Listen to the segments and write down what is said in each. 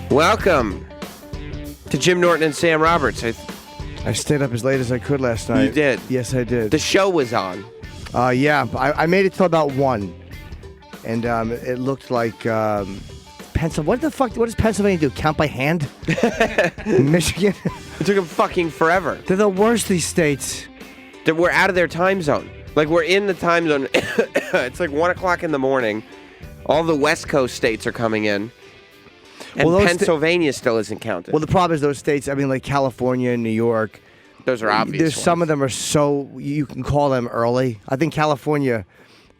Welcome to Jim Norton and Sam Roberts. I stayed up as late as I could last night. You did? Yes, I did. The show was on. Yeah, I made it till about 1. And it looked like Pennsylvania. What does Pennsylvania do? Count by hand? Michigan? It took them fucking forever. They're the worst, these states. We're out of their time zone. Like, we're in the time zone. It's like 1 o'clock in the morning. All the West Coast states are coming in. And Pennsylvania still isn't counted. Well, the problem is those states, I mean, like California and New York. Those are obvious There's ones. some of them are so, you can call them early. I think California,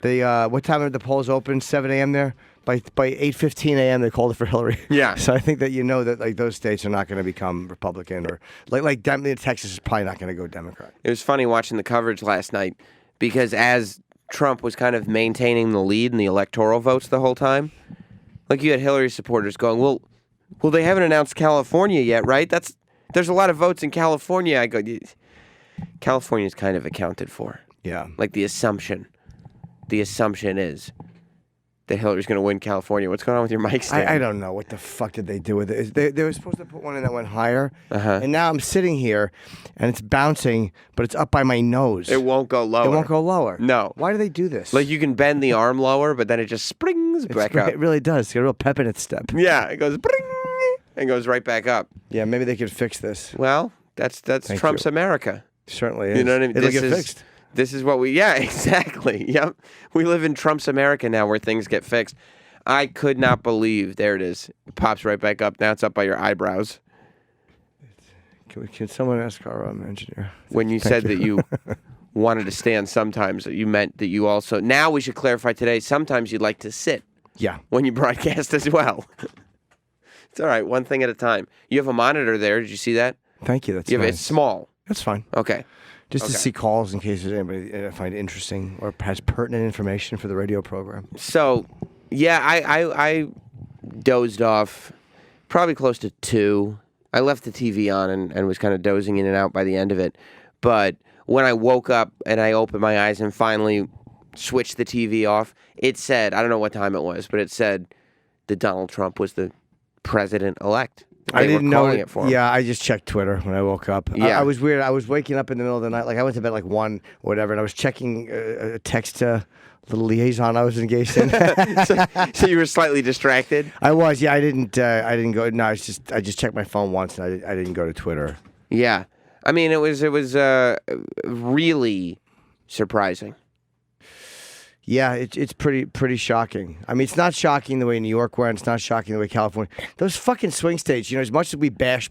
they, what time are the polls open? 7 a.m. there? By 8:15 a.m. they called it for Hillary. Yeah. So I think that you know that like those states are not going to become Republican or Texas is probably not going to go Democrat. It was funny watching the coverage last night because as Trump was kind of maintaining the lead in the electoral votes the whole time, like you had Hillary supporters going, well, they haven't announced California yet, right? There's a lot of votes in California. I go, California's kind of accounted for. Yeah. Like the assumption is that Hillary's going to win California. What's going on with your mic stand? I don't know. What the fuck did they do with it? They were supposed to put one in that went higher. Uh-huh. And now I'm sitting here, and it's bouncing, but it's up by my nose. It won't go lower. It won't go lower. No. Why do they do this? Like you can bend the arm lower, but then it just springs back up. It really does. It's got a real pep in its step. Yeah, it goes spring and goes right back up. Yeah, maybe they could fix this. Well, that's Thank Trump's you. America. Certainly is. You know what I mean? It'll get fixed. This is what yeah, exactly. Yep. We live in Trump's America now where things get fixed. I could not believe. There it is. It pops right back up. Now it's up by your eyebrows. Can someone ask our engineer? When you said that you wanted to stand sometimes, you meant that you also... Now we should clarify today, sometimes you'd like to sit. Yeah. When you broadcast as well. It's all right, one thing at a time. You have a monitor there. Did you see that? Thank you. That's nice. nice. It's small. That's fine. Okay. Just to see calls in case there's anybody I find interesting or has pertinent information for the radio program. So, yeah, I dozed off probably close to 2. I left the TV on and was kind of dozing in and out by the end of it. But when I woke up and I opened my eyes and finally switched the TV off, it said, I don't know what time it was, but it said that Donald Trump was the president-elect. I didn't know it for him. Yeah, I just checked Twitter when I woke up. Yeah. I was weird. I was waking up in the middle of the night. Like I went to bed like 1 or whatever, and I was checking a text to little liaison I was engaged in. So you were slightly distracted? I was. Yeah, I didn't go. No, I just checked my phone once, and I didn't go to Twitter. Yeah, I mean it was really surprising. Yeah, it's pretty shocking. I mean, it's not shocking the way New York went. It's not shocking the way California. Those fucking swing states, you know, as much as we bash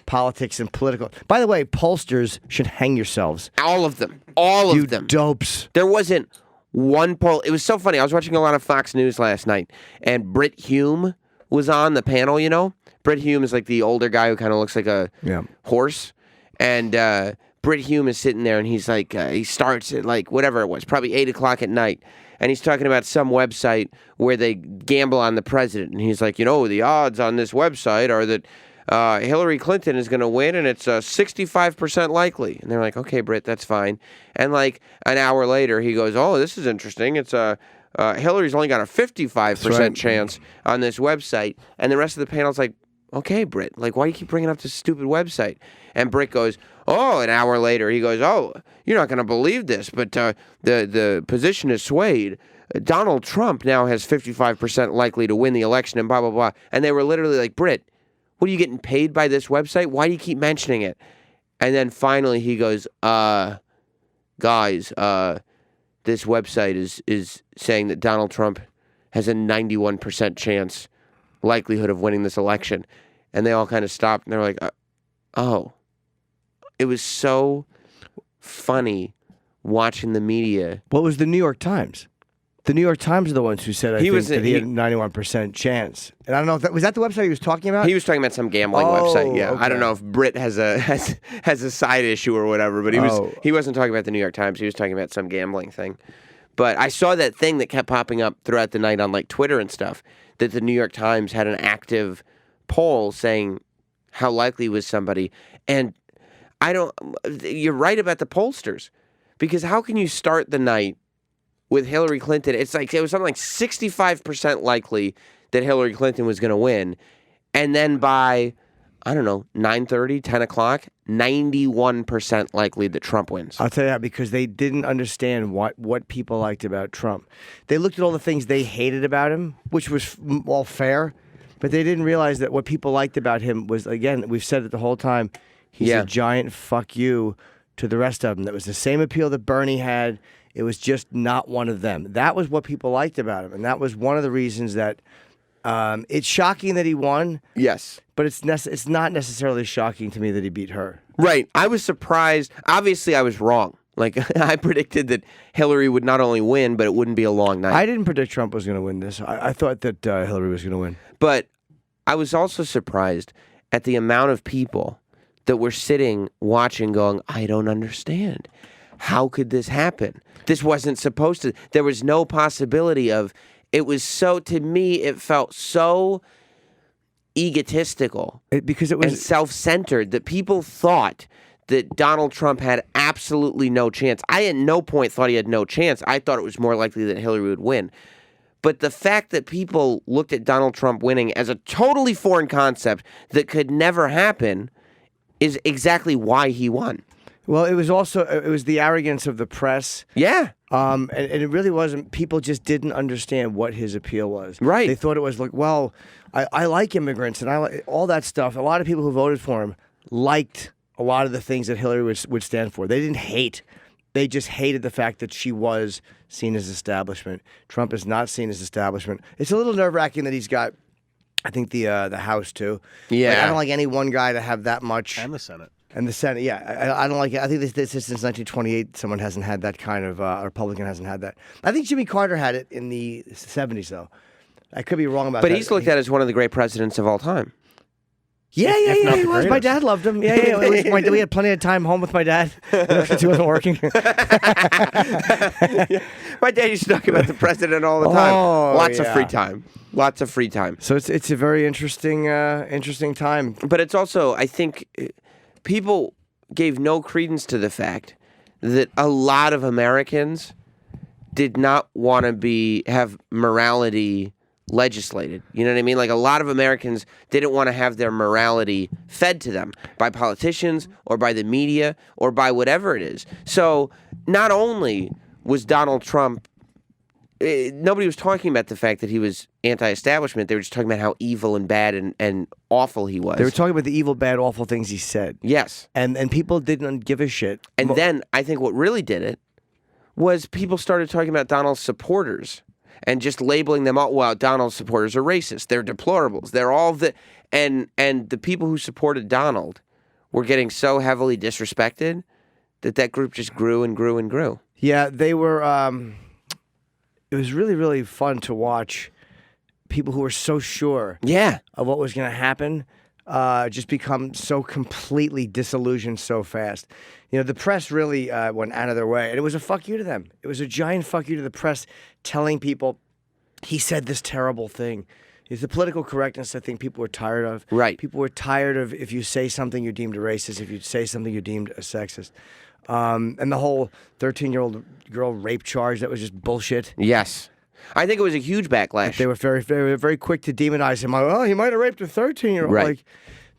politics and political. By the way, pollsters should hang yourselves. All of them. All you of them. Dopes. There wasn't one poll. It was so funny. I was watching a lot of Fox News last night, and Britt Hume was on the panel, you know? Britt Hume is like the older guy who kind of looks like a horse. And Britt Hume is sitting there, and he's like, he starts at like whatever it was, probably 8 o'clock at night. And he's talking about some website where they gamble on the president. And he's like, you know, the odds on this website are that Hillary Clinton is going to win, and it's 65% likely. And they're like, okay, Britt, that's fine. And like an hour later, he goes, oh, this is interesting. It's Hillary's only got a 55% chance on this website. And the rest of the panel's like, okay, Britt, like, why do you keep bringing up this stupid website? And Britt goes, oh, an hour later, he goes, oh, you're not going to believe this, but the position is swayed. Donald Trump now has 55% likely to win the election and blah, blah, blah. And they were literally like, Britt, what are you getting paid by this website? Why do you keep mentioning it? And then finally he goes, guys, this website is saying that Donald Trump has a 91% chance likelihood of winning this election. And they all kind of stopped and they're like, oh. It was so funny watching the media. What was the New York Times? The New York Times are the ones who said that he had a 91% chance. And I don't know if was that the website he was talking about? He was talking about some gambling website. Yeah, okay. I don't know if Britt has a side issue or whatever, but he wasn't talking about the New York Times. He was talking about some gambling thing. But I saw that thing that kept popping up throughout the night on like Twitter and stuff, that the New York Times had an active poll saying how likely was somebody. And you're right about the pollsters, because how can you start the night with Hillary Clinton? It's like, it was something like 65% likely that Hillary Clinton was going to win. And then by, I don't know, 9:30, 10 o'clock, 91% likely that Trump wins. I'll tell you that because they didn't understand what people liked about Trump. They looked at all the things they hated about him, which was all fair, but they didn't realize that what people liked about him was, again, we've said it the whole time, he's a giant fuck you to the rest of them. That was the same appeal that Bernie had. It was just not one of them. That was what people liked about him, and that was one of the reasons that it's shocking that he won. Yes. But it's not necessarily shocking to me that he beat her. Right. I was surprised. Obviously, I was wrong. Like, I predicted that Hillary would not only win, but it wouldn't be a long night. I didn't predict Trump was going to win this. I thought that Hillary was going to win. But I was also surprised at the amount of people that were sitting, watching, going, I don't understand. How could this happen? This wasn't supposed to. There was no possibility of. It was so, to me, it felt so egotistical because it was and self-centered that people thought that Donald Trump had absolutely no chance. I at no point thought he had no chance. I thought it was more likely that Hillary would win. But the fact that people looked at Donald Trump winning as a totally foreign concept that could never happen is exactly why he won. Well, it was the arrogance of the press. Yeah. And it really wasn't. People just didn't understand what his appeal was. Right. They thought it was like, well, I like immigrants and I like all that stuff. A lot of people who voted for him liked a lot of the things that Hillary would stand for. They didn't hate. They just hated the fact that she was seen as establishment. Trump is not seen as establishment. It's a little nerve-wracking that he's got, I think, the House, too. Yeah. Like, I don't like any one guy to have that much. And the Senate. And the Senate, yeah. I don't like it. I think this since 1928, someone hasn't had that kind of, a Republican hasn't had that. I think Jimmy Carter had it in the 70s, though. I could be wrong about that. But he's looked at as one of the great presidents of all time. Yeah, he was. My dad loved him. Yeah. We had plenty of time home with my dad since he wasn't working. My dad used to talk about the president all the time. Oh, Lots of free time. Lots of free time. So it's a very interesting time. But it's also, I think, people gave no credence to the fact that a lot of Americans did not want to have morality legislated. You know what I mean? Like, a lot of Americans didn't want to have their morality fed to them by politicians or by the media or by whatever it is. So not only was Donald Trump, nobody was talking about the fact that he was anti-establishment. They were just talking about how evil and bad and awful he was. They were talking about the evil, bad, awful things he said. Yes. And people didn't give a shit. And then I think what really did it was people started talking about Donald's supporters and just labeling them all. Well, Donald's supporters are racist. They're deplorables. They're all and the people who supported Donald were getting so heavily disrespected that group just grew and grew and grew. Yeah, they were. It was really, really fun to watch people who were so sure of what was going to happen just become so completely disillusioned so fast. You know, the press really went out of their way, and it was a fuck you to them. It was a giant fuck you to the press telling people he said this terrible thing. It's the political correctness I think people were tired of. Right. People were tired of if you say something, you're deemed a racist. If you say something, you're deemed a sexist. And the whole 13-year-old girl rape charge, that was just bullshit. Yes. I think it was a huge backlash. They were very, very, very quick to demonize him. Oh, he might have raped a 13-year-old. Right.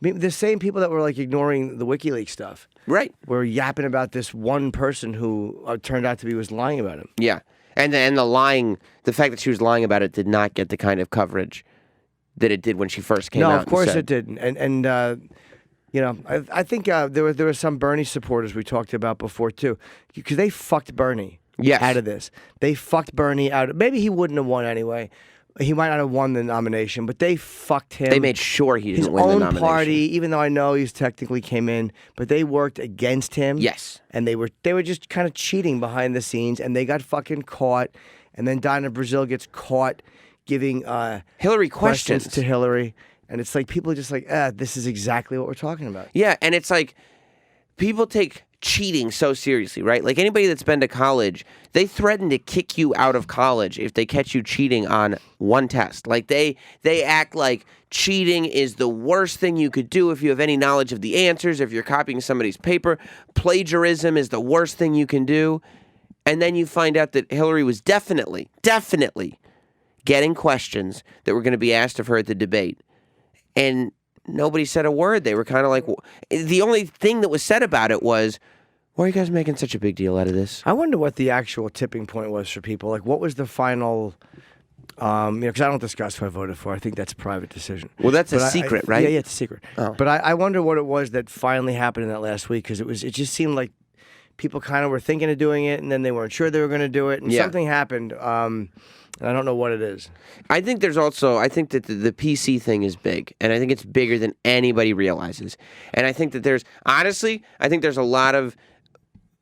Like, the same people that were like ignoring the WikiLeaks stuff. Right. Were yapping about this one person who turned out to be was lying about him. Yeah. And the lying, the fact that she was lying about it did not get the kind of coverage that it did when she first came out. No, of course it didn't. And you know, I think there were some Bernie supporters we talked about before too, because they fucked Bernie out of this. They fucked Bernie out. Maybe he wouldn't have won anyway. He might not have won the nomination, but they fucked him. They made sure he didn't win the nomination. His own party, even though I know he's technically came in, but they worked against him. Yes. And they were just kind of cheating behind the scenes, and they got fucking caught. And then Dinah Brazil gets caught giving Hillary questions to Hillary. And it's like people are just like, this is exactly what we're talking about. Yeah, and it's like people take cheating so seriously, right? Like anybody that's been to college, they threaten to kick you out of college if they catch you cheating on one test. Like they act like cheating is the worst thing you could do if you have any knowledge of the answers, if you're copying somebody's paper. Plagiarism is the worst thing you can do. And then you find out that Hillary was definitely getting questions that were going to be asked of her at the debate. and nobody said a word. They were kind of like, the only thing that was said about it was, why are you guys making such a big deal out of this? I wonder what the actual tipping point was for people. Like, what was the final? Because I don't discuss who I voted for. I think that's a private decision. Well, that's a secret, right? Yeah, it's a secret. Oh. But I wonder what it was that finally happened in that last week, because it just seemed like people kind of were thinking of doing it, and then they weren't sure they were going to do it, and something happened. And I don't know what it is. I think there's also, I think that the PC thing is big, and I think it's bigger than anybody realizes. And I think that there's, honestly, I think there's a lot of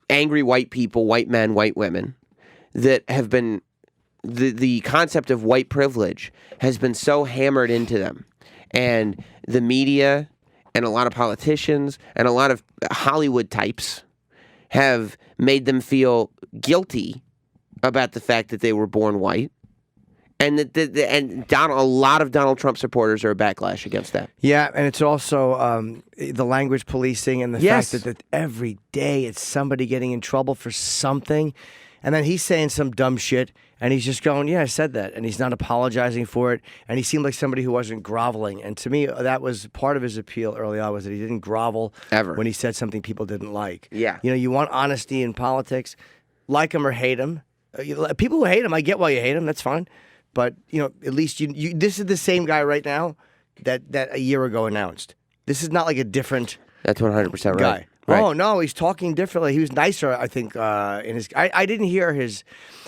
angry white people, white men, white women, that have been, the concept of white privilege has been so hammered into them. And the media and a lot of politicians and a lot of Hollywood types have made them feel guilty about the fact that they were born white. And a lot of Donald Trump supporters are a backlash against that. Yeah, and it's also the language policing and the fact that every day it's somebody getting in trouble for something. And then he's saying some dumb shit, and he's just going, yeah, I said that. And he's not apologizing for it. And he seemed like somebody who wasn't groveling. And to me, that was part of his appeal early on, was that he didn't grovel ever when he said something people didn't like. Yeah. You know, you want honesty in politics. Like him or hate him. People who hate him, I get why you hate him. That's fine. But, you know, at least you this is the same guy right now that a year ago announced. This is not like a different That's 100% right. guy. Right. Oh, no, he's talking differently. He was nicer, I think, in his... I didn't hear his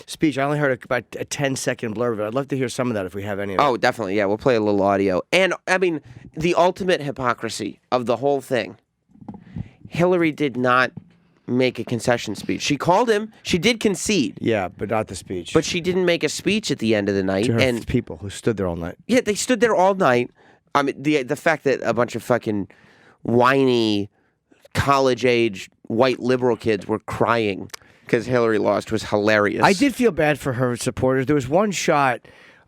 speech. I only heard about a 10-second blurb of it. I'd love to hear some of that if we have any of it. Oh, definitely. Yeah, we'll play a little audio. And, I mean, the ultimate hypocrisy of the whole thing. Hillary did not make a concession speech. She called him. She did concede. Yeah, but not the speech. But she didn't make a speech at the end of the night. To her and people who stood there all night. Yeah, they stood there all night. I mean, the fact that a bunch of fucking whiny, college-age, white liberal kids were crying because Hillary lost was hilarious. I did feel bad for her supporters. There was one shot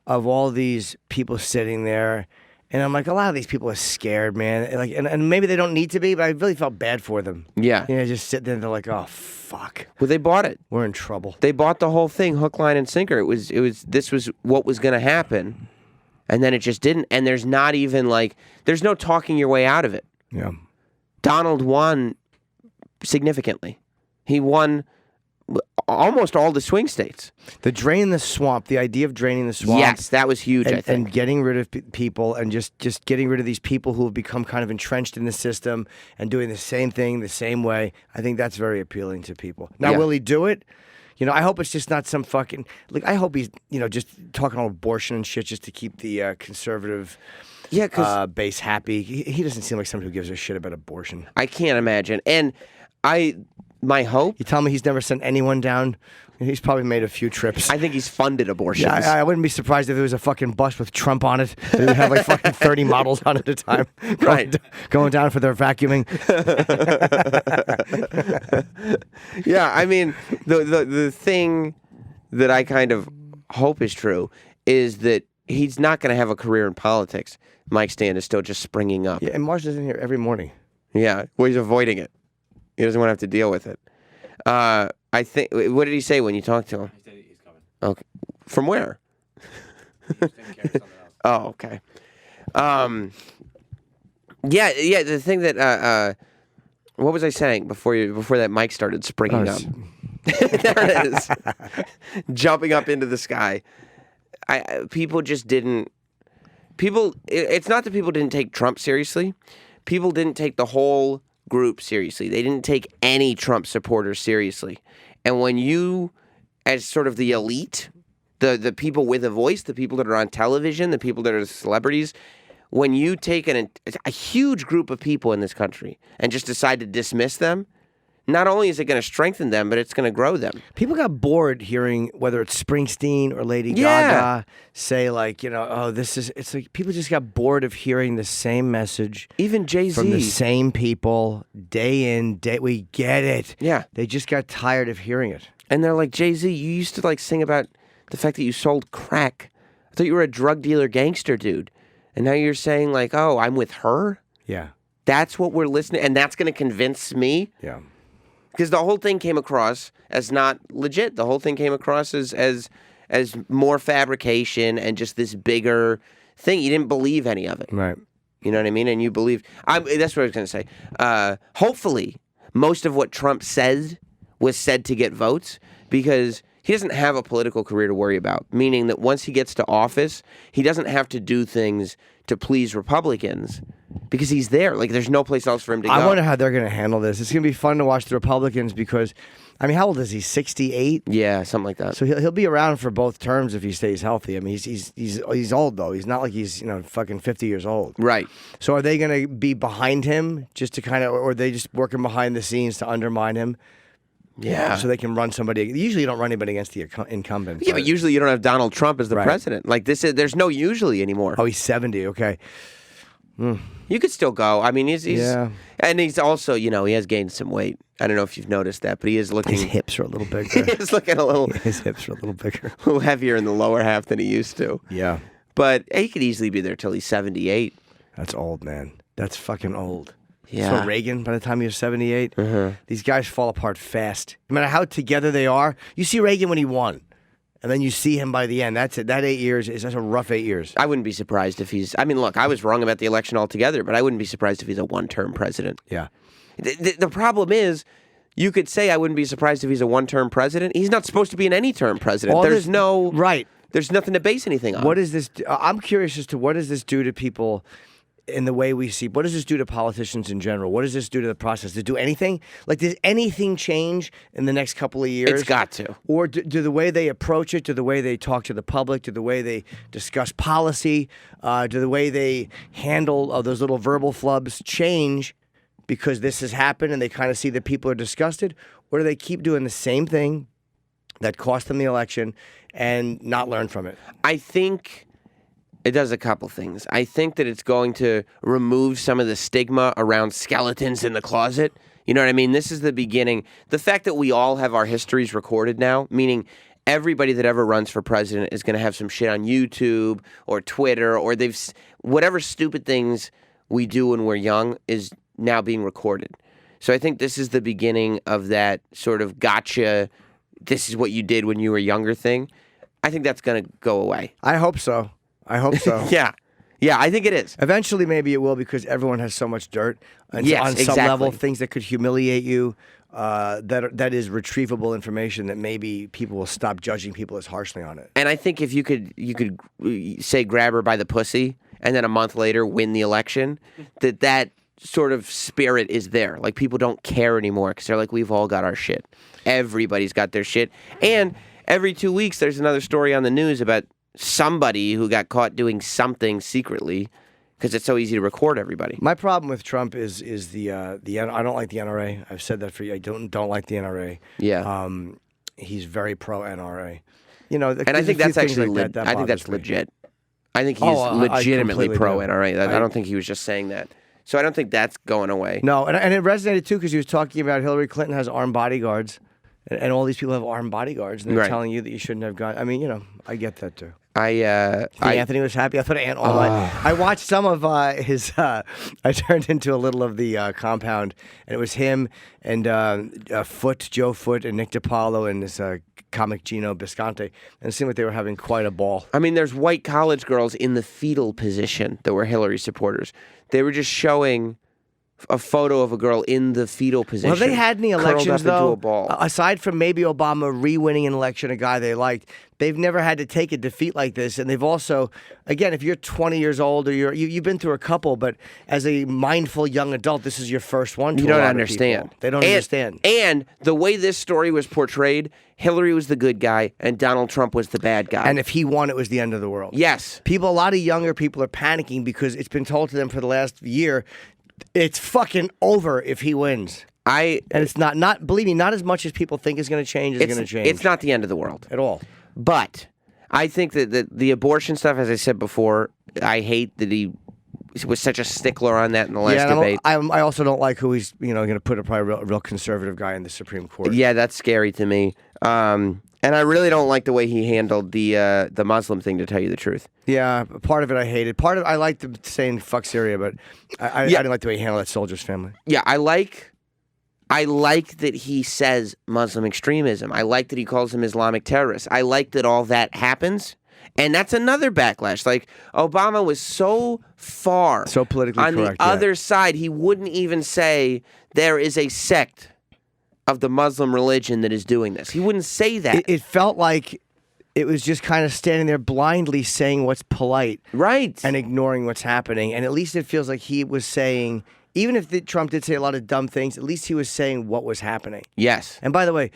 of all these people sitting there, and I'm like, a lot of these people are scared, man. And maybe they don't need to be, but I really felt bad for them. Yeah. You know, just sit there and they're like, oh, fuck. Well, they bought it. We're in trouble. They bought the whole thing, hook, line, and sinker. This was what was going to happen, and then it just didn't. And there's not even there's no talking your way out of it. Yeah. Donald won significantly. He won almost all the swing states. The drain the swamp, the idea of draining the swamp. Yes, that was huge, I think. And getting rid of people and just getting rid of these people who have become kind of entrenched in the system and doing the same thing the same way. I think that's very appealing to people. Now, will he do it? You know, I hope it's just not some fucking... I hope he's, just talking all abortion and shit just to keep the conservative... base happy. He doesn't seem like somebody who gives a shit about abortion. I can't imagine. And my hope... You tell me he's never sent anyone down? He's probably made a few trips. I think he's funded abortions. Yeah, I wouldn't be surprised if there was a fucking bus with Trump on it. They would have like fucking 30 models on it at a time. Going down for their vacuuming. Yeah, I mean, the thing that I kind of hope is true is that he's not going to have a career in politics. Mike Stan is still just springing up. Yeah, and Marge is in here every morning. Yeah, well, he's avoiding it. He doesn't want to have to deal with it. I think. What did he say when you talked to him? He said he's coming. Okay, from where? He's taking care of something else. Oh, okay. Yeah. The thing that what was I saying before that mic started springing up? There it is, jumping up into the sky. People just didn't. It's not that people didn't take Trump seriously. People didn't take the whole group seriously. They didn't take any Trump supporters seriously. And when you, as sort of the elite, the people with a voice, the people that are on television, the people that are celebrities, when you take a huge group of people in this country and just decide to dismiss them, not only is it going to strengthen them, but it's going to grow them. People got bored hearing whether it's Springsteen or Lady Gaga say it's like people just got bored of hearing the same message. Even Jay-Z. From the same people, day in, day, we get it. Yeah. They just got tired of hearing it. And they're like, Jay-Z, you used to sing about the fact that you sold crack. I thought you were a drug dealer gangster dude. And now you're saying oh, I'm with her? Yeah. That's what we're listening, and that's going to convince me? Yeah. Because the whole thing came across as not legit. The whole thing came across as more fabrication and just this bigger thing. You didn't believe any of it. Right. You know what I mean? And you believe. That's what I was going to say. Hopefully, most of what Trump said was said to get votes because he doesn't have a political career to worry about. Meaning that once he gets to office, he doesn't have to do things to please Republicans because he's there. Like, there's no place else for him to go. I wonder how they're going to handle this. It's going to be fun to watch the Republicans because, I mean, how old is he? 68? Yeah, something like that. So he'll be around for both terms if he stays healthy. I mean, he's old though. He's not like he's fucking 50 years old. Right. So are they going to be behind him just to kind of, or are they just working behind the scenes to undermine him? Yeah. So they can run somebody. Usually you don't run anybody against the incumbent. Yeah, but usually you don't have Donald Trump as the Right. president. Like there's no usually anymore. Oh, he's 70. Okay. You could still go. I mean, he's Yeah. and he's also, he has gained some weight. I don't know if you've noticed that, but he is looking. His hips are a little bigger. He's looking a little His hips are a little bigger. heavier in the lower half than he used to. Yeah. But he could easily be there till he's 78. That's old, man. That's fucking old. Yeah. So Reagan, by the time he was 78, these guys fall apart fast. No matter how together they are, you see Reagan when he won, and then you see him by the end. That's it. That 8 years that's a rough 8 years. I wouldn't be surprised if he's. I mean, look, I was wrong about the election altogether, but I wouldn't be surprised if he's a one-term president. Yeah. The problem is, you could say I wouldn't be surprised if he's a one-term president. He's not supposed to be an any-term president. There's no right. There's nothing to base anything on. What is this? I'm curious as to what does this do to people in the way we see. What does this do to politicians in general? What does this do to the process? Does it do anything? Like, does anything change in the next couple of years? It's got to. Or do the way they approach it, do the way they talk to the public, do the way they discuss policy, do the way they handle those little verbal flubs change because this has happened and they kind of see that people are disgusted? Or do they keep doing the same thing that cost them the election and not learn from it? I think it does a couple things. I think that it's going to remove some of the stigma around skeletons in the closet. You know what I mean? This is the beginning. The fact that we all have our histories recorded now, meaning everybody that ever runs for president is going to have some shit on YouTube or Twitter or whatever stupid things we do when we're young is now being recorded. So I think this is the beginning of that sort of gotcha, this is what you did when you were younger thing. I think that's going to go away. I hope so. Yeah. Yeah, I think it is. Eventually, maybe it will because everyone has so much dirt. And Yes, on some exactly. level, things that could humiliate you, that is retrievable information that maybe people will stop judging people as harshly on it. And I think if you could say grab her by the pussy and then a month later win the election, that sort of spirit is there. Like, people don't care anymore because they're like, we've all got our shit. Everybody's got their shit. And every 2 weeks, there's another story on the news about somebody who got caught doing something secretly because it's so easy to record everybody. My problem with Trump is the I don't like the NRA. I've said that for you. I don't like the NRA. Yeah. He's very pro NRA. And I think that's actually I think that's legit. I think he's legitimately pro NRA. I don't think he was just saying that. So I don't think that's going away. No, and it resonated too because he was talking about Hillary Clinton has armed bodyguards, and all these people have armed bodyguards, and they're telling you that you shouldn't have gone. I mean, I get that too. Anthony was happy. I thought I watched some of his. I turned into a little of the compound, and it was him and Joe Foote, and Nick DiPaolo, and this comic Gino Bisconte, and it seemed like they were having quite a ball. I mean, there's white college girls in the fetal position that were Hillary supporters. They were just showing a photo of a girl in the fetal position. Well, have they had any elections, curled up into though? a ball. Aside from maybe Obama re-winning an election, a guy they liked, they've never had to take a defeat like this. And they've also, again, if you're 20 years old or you've been through a couple, but as a mindful young adult, this is your first one. You don't understand. They don't understand. And the way this story was portrayed, Hillary was the good guy and Donald Trump was the bad guy. And if he won, it was the end of the world. Yes. A lot of younger people are panicking because it's been told to them for the last year, it's fucking over if he wins. And it's not believe me, not as much as people think is going to change is going to change. It's not the end of the world. At all. But I think that the abortion stuff, as I said before, I hate that he was such a stickler on that in the last debate. I also don't like who he's going to put a real conservative guy in the Supreme Court. Yeah, that's scary to me. And I really don't like the way he handled the Muslim thing, to tell you the truth. Yeah, part of it I hated. Part of I liked saying "fuck Syria," but I didn't like the way he handled that soldier's family. Yeah, I like that he says Muslim extremism. I like that he calls them Islamic terrorists. I like that all that happens. And that's another backlash. Like, Obama was so far So politically on correct, the yeah. other side, he wouldn't even say there is a sect of the Muslim religion that is doing this. He wouldn't say that. It felt like it was just kind of standing there blindly saying what's polite. Right. And ignoring what's happening. And at least it feels like he was saying, even if Trump did say a lot of dumb things, at least he was saying what was happening. Yes. And by the way,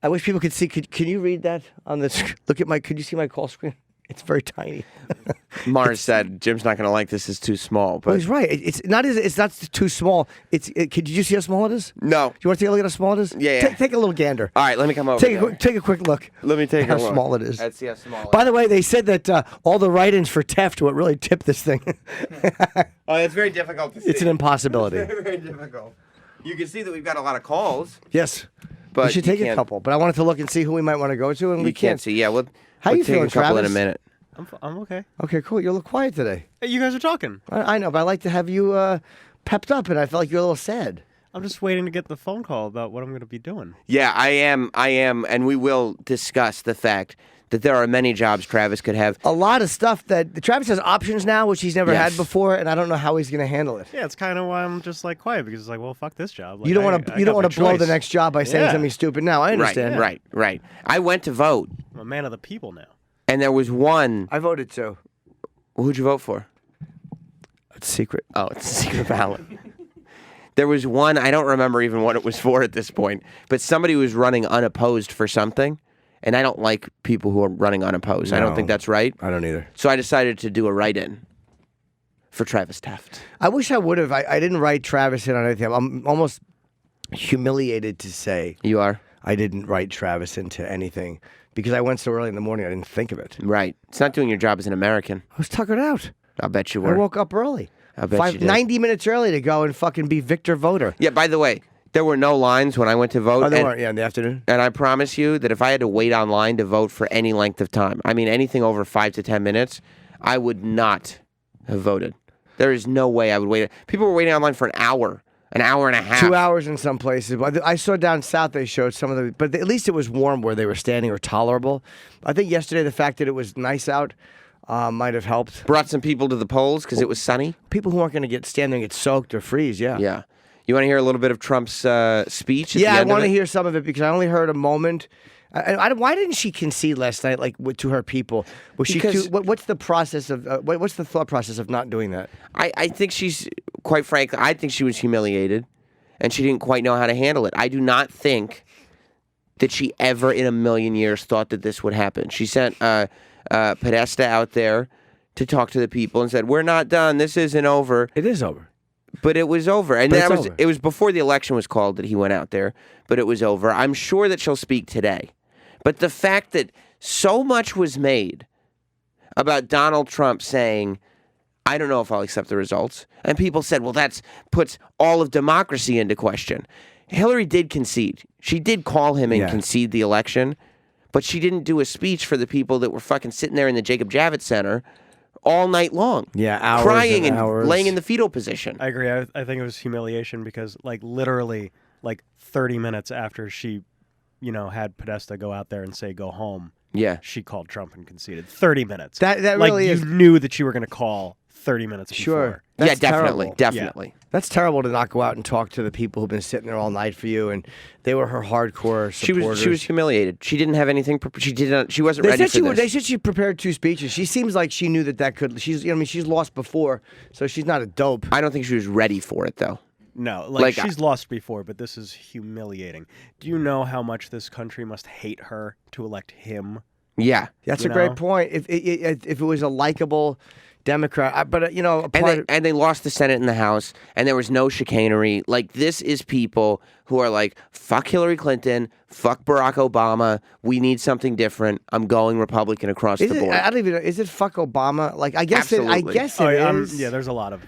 I wish people could see, can you read that on the, could you see my call screen? It's very tiny. Mars said Jim's not going to like this. It's too small. But Well, he's right. It's not too small. Did you see how small it is? no. Do you want to take a look at how small it is? Yeah. Take a little gander. All right, let me come over. Take a quick look. Let me take how a look. small it is. Let's see how small it By is. the way, they said that all the write-ins for Teft what really tipped this thing. Oh, it's very difficult to see. It's an impossibility. Very, very difficult. You can see that we've got a lot of calls, Yes. but We should you take a can't- couple, but I wanted to look and see who we might want to go to, and we You can't see. Yeah, we'll, How we'll you take feeling, a couple in a Travis? minute. I'm okay. Okay, cool. You're a little quiet today. Hey, you guys are talking. I know, but I like to have you pepped up, and I felt like you're a little sad. I'm just waiting to get the phone call about what I'm going to be doing. Yeah, I am, and we will discuss the fact that there are many jobs Travis could have. A lot of stuff that Travis has options now, which he's never Yes. had before, and I don't know how he's going to handle it. Yeah, it's kind of why I'm just like quiet because it's like, well, fuck this job. Like, You don't want to. You don't want to blow the next job by saying Yeah. something stupid. Now I understand. Right. I went to vote, I'm a man of the people now. and there was one. I voted too. Who'd you vote for? It's secret. Oh, it's a secret ballot. There was one, I don't remember even what it was for at this point, but somebody was running unopposed for something, and I don't like people who are running unopposed. I don't No. think that's right. I don't either. So I decided to do a write-in for Travis Teft. I wish I would have. I didn't write Travis in on anything. I'm almost humiliated to say You are? I didn't write Travis into anything because I went so early in the morning I didn't think of it. Right. It's not doing your job as an American. I was tuckered out. I'll bet you I were. woke up early. I bet you did. 90 minutes early to go and fucking be Victor Voter. Yeah, by the way, there were no lines when I went to vote. Oh, they and, weren't. Yeah, in the afternoon. and I promise you that if I had to wait online to vote for any length of time, I mean anything over 5 to 10 minutes, I would not have voted. There is no way I would wait. People were waiting online for an hour and a half. 2 hours in some places. But I saw down south they showed some of the, but at least it was warm where they were standing or tolerable. I think yesterday the fact that it was nice out might have helped. Brought some people to the polls because it was sunny. People who aren't going to stand there and get soaked or freeze. Yeah. Yeah. You want to hear a little bit of Trump's speech? At Yeah, the I end want of to it? hear some of it because I only heard a moment. Why didn't she concede last night, like to her people? Was Because- what's the process of? What's the thought process of not doing that? I think she's, quite frankly, I think she was humiliated and she didn't quite know how to handle it. I do not think that she ever in a million years thought that this would happen. She sent Podesta out there to talk to the people and said, "We're not done. This isn't over." It is over. But it was over. And But that it's was over. it was before the election was called that he went out there, but it was over. I'm sure that she'll speak today. But the fact that so much was made about Donald Trump saying, "I don't know if I'll accept the results." And people said, "Well, that puts all of democracy into question." Hillary did concede. She did call him and Yeah. concede the election, but she didn't do a speech for the people that were fucking sitting there in the Jacob Javits Center all night long. Yeah, hours crying and and hours. laying in the fetal position. I agree. I think it was humiliation because, like, literally, like 30 minutes after she, had Podesta go out there and say go home, Yeah. she called Trump and conceded. 30 minutes. That like, really you is knew that you were going to call 30 minutes sure. before. That's yeah, definitely, terrible. definitely. That's terrible to not go out and talk to the people who've been sitting there all night for you, and they were her hardcore supporters. She was humiliated. She didn't have anything. She didn't. She wasn't They ready said for this. they said she prepared 2 speeches. She seems like she knew that could. She's she's lost before, so she's not a dope. I don't think she was ready for it though. No, Like, she's lost before, but this is humiliating. Do you know how much this country must hate her to elect him? Yeah, That's You a great know? point. If it was a likable Democrat, but a and part of, they lost the Senate and the House, and there was no chicanery. Like, this is people who are like, fuck Hillary Clinton, fuck Barack Obama. We need something different. I'm going Republican across is the it, board. I don't even know. Is it fuck Obama? Like I guess I Absolutely. guess it Oh, is. yeah, there's a lot of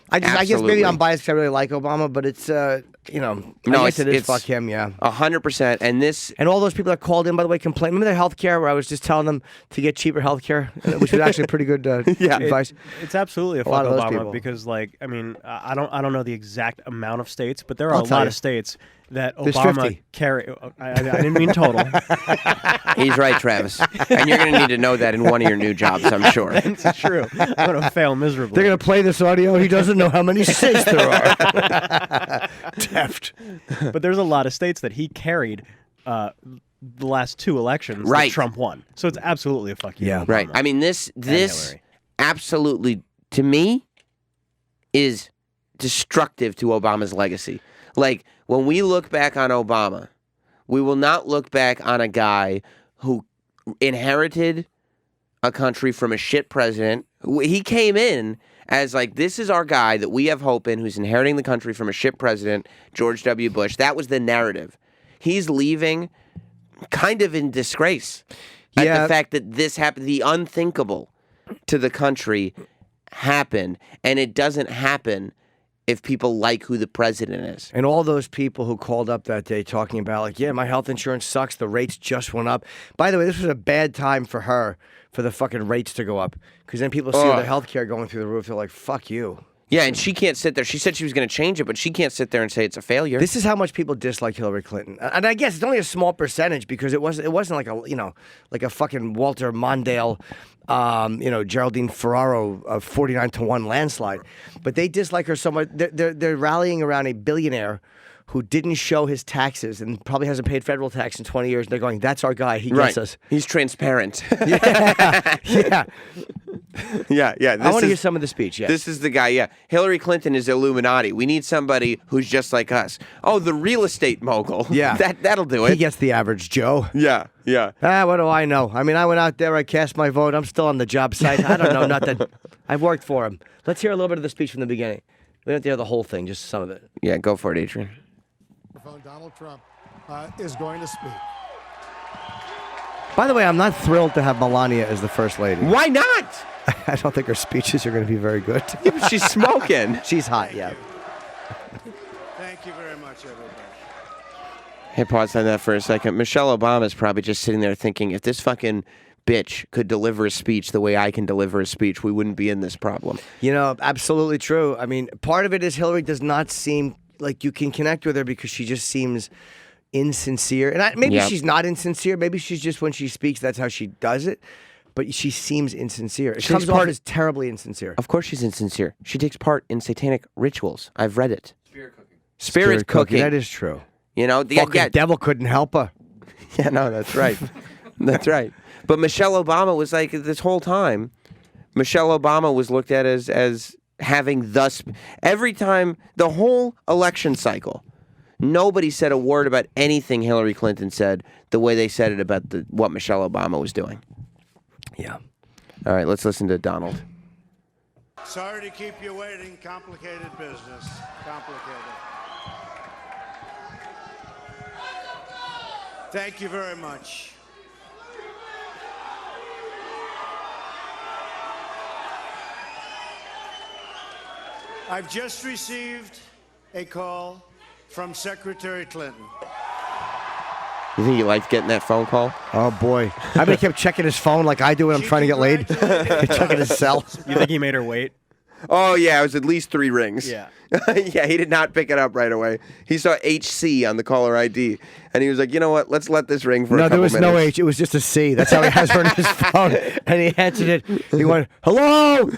I guess maybe Absolutely. I'm biased because I really like Obama, but it's I No, guess it is it's- fuck him, yeah. 100%. And this, And all those people that called in, by the way, complained. Remember their health care where I was just telling them to get cheaper health care, which was actually pretty good advice. It's absolutely a lot fuck of those Obama people. because, like, I mean, I don't know the exact amount of states, but there are I'll a tell lot you. of states, that There's Obama 50. carried. I didn't mean total. He's right, Travis. And you're going to need to know that in one of your new jobs, I'm sure. It's true. I'm going to fail miserably. They're going to play this audio. He doesn't know how many states there are. Deft. But there's a lot of states that he carried the last 2 elections Right. that Trump won. So it's absolutely a fuck you. Yeah. to Obama Right. I mean, this and Hillary. absolutely, to me, is destructive to Obama's legacy. Like, when we look back on Obama, we will not look back on a guy who inherited a country from a shit president. He came in as like, this is our guy that we have hope in, who's inheriting the country from a shit president, George W. Bush. That was the narrative. He's leaving kind of in disgrace at the fact that this happened. The unthinkable to the country happened, and it doesn't happen if people like who the president is. And all those people who called up that day talking about, like, yeah, my health insurance sucks. The rates just went up. By the way, this was a bad time for her, for the fucking rates to go up. Because then people see their health care going through the roof. They're like, fuck you. Yeah, and she can't sit there. She said she was going to change it, but she can't sit there and say it's a failure. This is how much people dislike Hillary Clinton, and I guess it's only a small percentage because it wasn't like a fucking Walter Mondale, Geraldine Ferraro 49-1 landslide, but they dislike her so much. They're rallying around a billionaire who didn't show his taxes and probably hasn't paid federal tax in 20 years. And they're going, that's our guy. He gets us. He's transparent. Yeah. Yeah. I want to hear some of the speech. Yeah. This is the guy. Yeah. Hillary Clinton is Illuminati. We need somebody who's just like us. Oh, the real estate mogul. Yeah. That'll do it. He gets the average Joe. Yeah. What do I know? I mean, I went out there, I cast my vote. I'm still on the job site. I don't know nothing. I've worked for him. Let's hear a little bit of the speech from the beginning. We don't have to hear the whole thing, just some of it. Yeah, go for it, Adrian. Donald Trump is going to speak. By the way, I'm not thrilled to have Melania as the first lady. Why not? I don't think her speeches are going to be very good. Yeah, but she's smoking. She's hot, yeah. Thank you very much, everybody. Hey, pause on that for a second. Michelle Obama's probably just sitting there thinking, if this fucking bitch could deliver a speech the way I can deliver a speech, we wouldn't be in this problem. You know, absolutely true. I mean, part of it is Hillary does not seem like you can connect with her because she just seems insincere. And maybe she's not insincere. Maybe she's just, when she speaks, that's how she does it. But she seems insincere. It comes off as terribly insincere. Of course she's insincere. She takes part in satanic rituals. I've read it. Spirit cooking. That is true. You know, Fucking devil couldn't help her. Yeah, no, that's right. That's right. But Michelle Obama was like, this whole time, Michelle Obama was looked at as having every time, the whole election cycle, nobody said a word about anything Hillary Clinton said the way they said it about what Michelle Obama was doing. Yeah. All right, let's listen to Donald. Sorry to keep you waiting. Complicated business. Complicated. Thank you very much. I've just received a call from Secretary Clinton. You think he liked getting that phone call? Oh, boy. I bet he kept checking his phone like I do when I'm trying to get laid. Checking his cell. You think he made her wait? Oh, yeah, it was at least 3 rings. Yeah. Yeah, he did not pick it up right away. He saw HC on the caller ID, and he was like, you know what, let's let this ring for a couple minutes. No, there was no H. It was just a C. That's how he has her on his phone. And he answered it. He went, hello?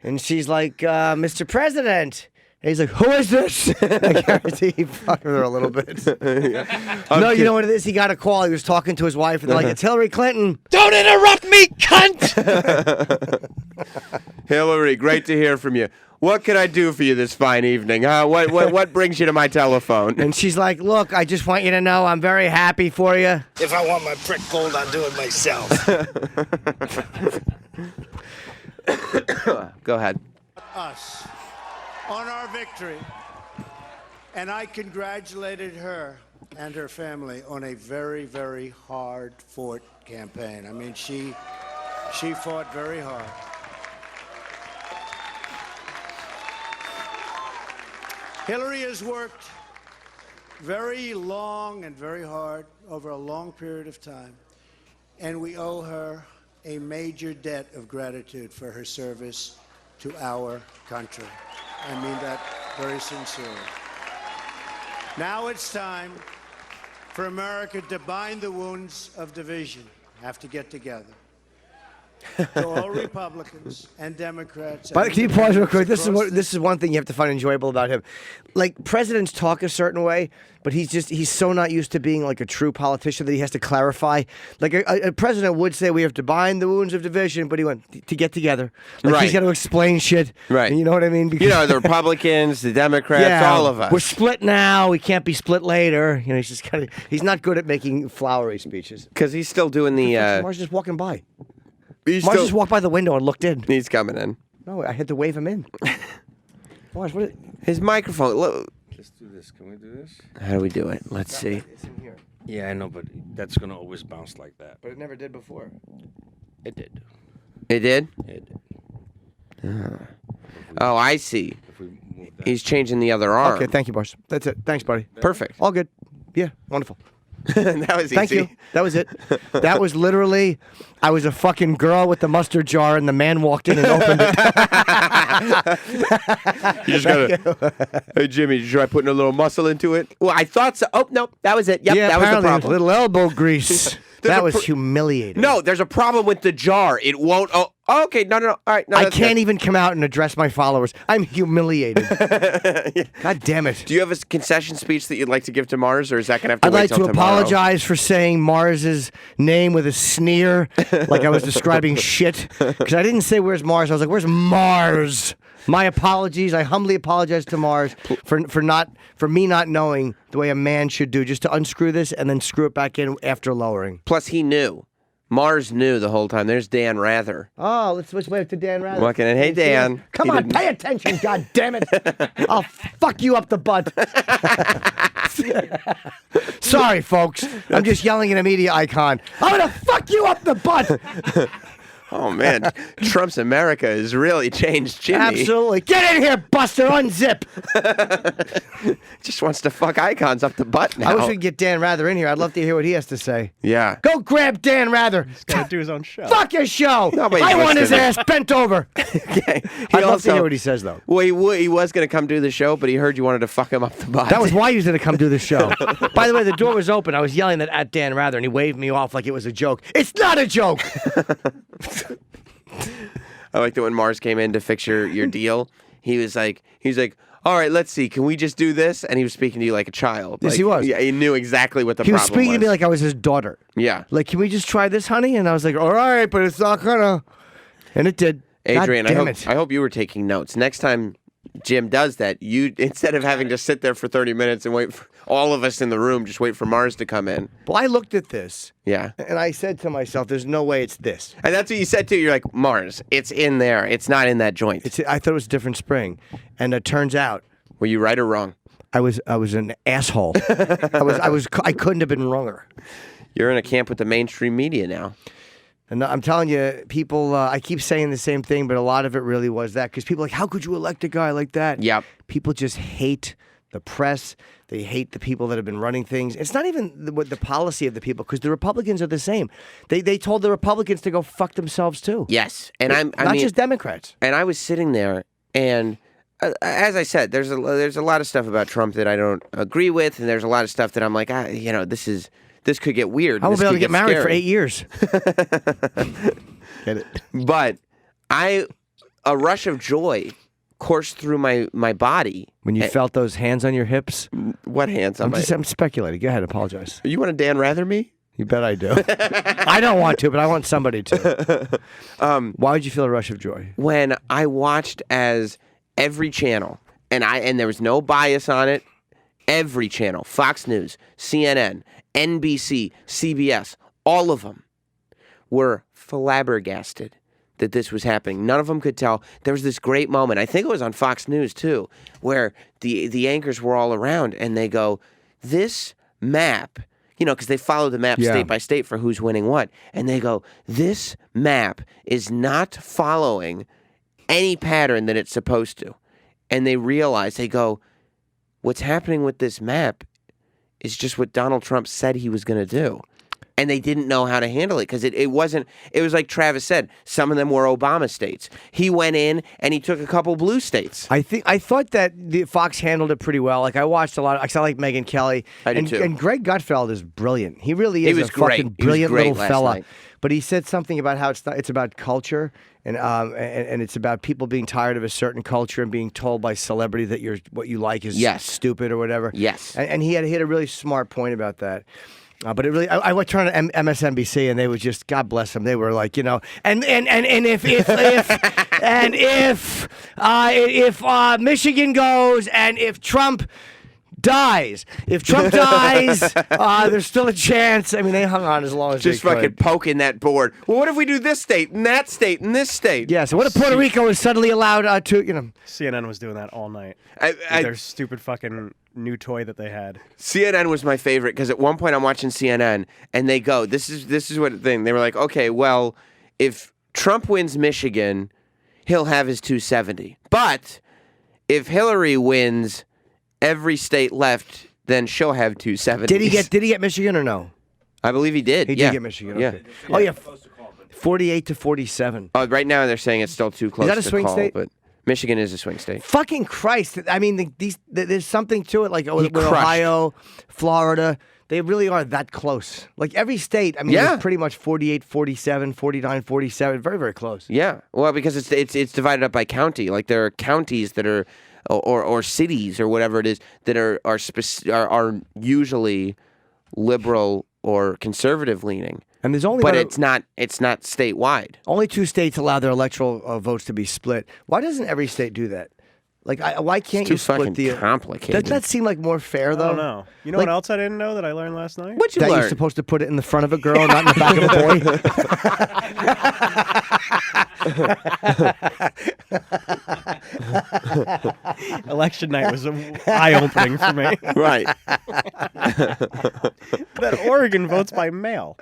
And she's like, Mr. President. And he's like, who is this? I guarantee he fucked with her a little bit. No, you know what it is? He got a call. He was talking to his wife, and they're like, it's Hillary Clinton. Don't interrupt me, cunt! Hillary, great to hear from you. What can I do for you this fine evening? What brings you to my telephone? And she's like, look, I just want you to know I'm very happy for you. If I want my brick gold, I'll do it myself. Go ahead. Us on our victory. And I congratulated her and her family on a very, very hard-fought campaign. I mean, she fought very hard. Hillary has worked very long and very hard over a long period of time, and we owe her a major debt of gratitude for her service to our country. I mean that very sincerely. Now it's time for America to bind the wounds of division. Have to get together. To all Republicans and Democrats. But can you pause real quick? This is one thing you have to find enjoyable about him. Like, presidents talk a certain way, but he's so not used to being like a true politician that he has to clarify. Like a president would say, we have to bind the wounds of division, but he went to get together. Like Right. He's got to explain shit. Right. You know what I mean? You know, the Republicans, the Democrats, all of us. We're split now. We can't be split later. You know, he's not good at making flowery speeches. Because he's still doing the... Marge just walking by. he's Marge still- just walked by the window and looked in. He's coming in. No, I had to wave him in. Marge, what? His microphone... Look. Let's do this. Can we do this? How do we do it? Let's see. It's in here. Yeah, I know, but that's gonna always bounce like that. But it never did before. It did. It did? It did. Oh, I see. If we move that. He's changing the other arm. Okay, thank you, Boris. That's it. Thanks, buddy. Perfect. All good. Yeah, wonderful. That was easy. Thank you. That was it. That was literally, I was a fucking girl with the mustard jar, and the man walked in and opened it. You just gotta. Hey, Jimmy, did you try putting a little muscle into it? Well, I thought so. Oh, no, that was it. Yep, yeah, that was the apparently, problem. little elbow grease. That a was pr- humiliating. No, there's a problem with the jar. It won't. Oh, okay. No. All right. No, I that's can't good. even come out and address my followers. I'm humiliated. God damn it. Do you have a concession speech that you'd like to give to Mars, or is that gonna have to I'd wait like till to tomorrow? apologize for saying Mars's name with a sneer, like I was describing shit. Because I didn't say where's Mars. I was like, where's Mars? My apologies. I humbly apologize to Mars for me not knowing the way a man should do, just to unscrew this and then screw it back in after lowering. Plus, he knew. Mars knew the whole time. There's Dan Rather. Oh, let's wave to Dan Rather. Walking in. Hey, Dan. Come He on, didn't- pay attention, God damn it! I'll fuck you up the butt. Sorry, folks. I'm just yelling at a media icon. I'm gonna fuck you up the butt. Oh man, Trump's America has really changed Jimmy. Absolutely. Get in here, Buster. Unzip. Just wants to fuck icons up the butt now. I wish we could get Dan Rather in here. I'd love to hear what he has to say. Yeah. Go grab Dan Rather. He's gotta do his own show. Fuck your show. Nobody's I want his listening. ass bent over. Okay. I'd love to hear what he says, though. Well, he was going to come do the show, but he heard you wanted to fuck him up the butt. That was why he was going to come do the show. By the way, the door was open. I was yelling at Dan Rather, and he waved me off like it was a joke. It's not a joke. I liked it when Mars came in to fix your deal. He was like, all right, let's see. Can we just do this? And he was speaking to you like a child. Yes, Like, he was. Yeah, he knew exactly what the He was problem speaking to me like I was his daughter. Yeah. Like, can we just try this, honey? And I was like, all right, but it's not gonna. And it did. Adrian, God damn it. I hope you were taking notes. Next time Jim does that, you instead of having to sit there for 30 minutes and wait for all of us in the room, just wait for Mars to come in. Well, I looked at this, Yeah. and I said to myself, there's no way it's this. And that's what you said too. You're like, Mars, it's in there. It's not in that joint. I thought it was a different spring. And it turns out Were you right or wrong? I was an asshole. I couldn't have been wronger. You're in a camp with the mainstream media now. And I'm telling you, people, I keep saying the same thing, but a lot of it really was that. Because people are like, how could you elect a guy like that? Yep. People just hate the press. They hate the people that have been running things. It's not even the policy of the people, because the Republicans are the same. They told the Republicans to go fuck themselves, too. Yes. And I Not mean, just Democrats. and I was sitting there, and as I said, there's a lot of stuff about Trump that I don't agree with, and there's a lot of stuff that I'm like, this could get weird. I won't This be able could to get married for scary. 8 years. Get it? But a rush of joy coursed through my body. When you felt those hands on your hips? What hands on I'm speculating. Go ahead, apologize. You want to Dan Rather me? You bet I do. I don't want to, but I want somebody to. Why would you feel a rush of joy? When I watched as every channel, and there was no bias on it, every channel, Fox News, CNN, NBC, CBS, all of them were flabbergasted that this was happening. None of them could tell. There was this great moment, I think it was on Fox News too, where the anchors were all around and they go, this map, because they follow the map state by state for who's winning what, and they go, this map is not following any pattern that it's supposed to. And they realize, they go, what's happening with this map is just what Donald Trump said he was going to do. And they didn't know how to handle it because it wasn't. It was like Travis said. Some of them were Obama states. He went in and he took a couple blue states. I thought that the Fox handled it pretty well. Like I watched a lot. I like Megyn Kelly. I did too. And Greg Gutfeld is brilliant. He really is. He was a fucking great. He was brilliant great little last fella. night. But he said something about how it's about culture and it's about people being tired of a certain culture and being told by celebrity that what you like is stupid or whatever. Yes. And he had a really smart point about that. But it really, I would turn to MSNBC and they would just, God bless them. They were like, and if Michigan goes and if Trump dies, there's still a chance. I mean, they hung on as long as Just they fucking could. poking that board. Well, what if we do this state and that state and this state? Yeah. So what if Puerto Rico is suddenly allowed to, CNN was doing that all night. With Their stupid fucking new toy that they had. CNN was my favorite because at one point I'm watching CNN and they go, this is what thing. They were like, okay, well, if Trump wins Michigan, he'll have his 270. But if Hillary wins every state left, then she'll have 270. Did he get Michigan or no? I believe he did. He did get Michigan. Okay. Yeah. Oh yeah, 48-47. Oh, right now they're saying it's still too close. Is that a to swing call, state? But Michigan is a swing state. Fucking Christ! I mean, there's something to it. Like with crushed. Ohio, Florida, they really are that close. Like every state, I mean, Yeah. it's pretty much 48-47, 49-47, very, very close. Yeah. Well, because it's divided up by county. Like there are counties that are or cities or whatever it is that are usually liberal or conservative leaning. And there's only But it's not statewide. only 2 states allow their electoral votes to be split. Why doesn't every state do that? Like, why can't Too you split fucking the? complicated. Doesn't that seem like more fair though? I don't know. You know Like- what else I didn't know that I learned last night? What'd you That learn? you're supposed to put it in the front of a girl, not in the back of a boy. Election night was eye-opening for me. Right. That Oregon votes by mail.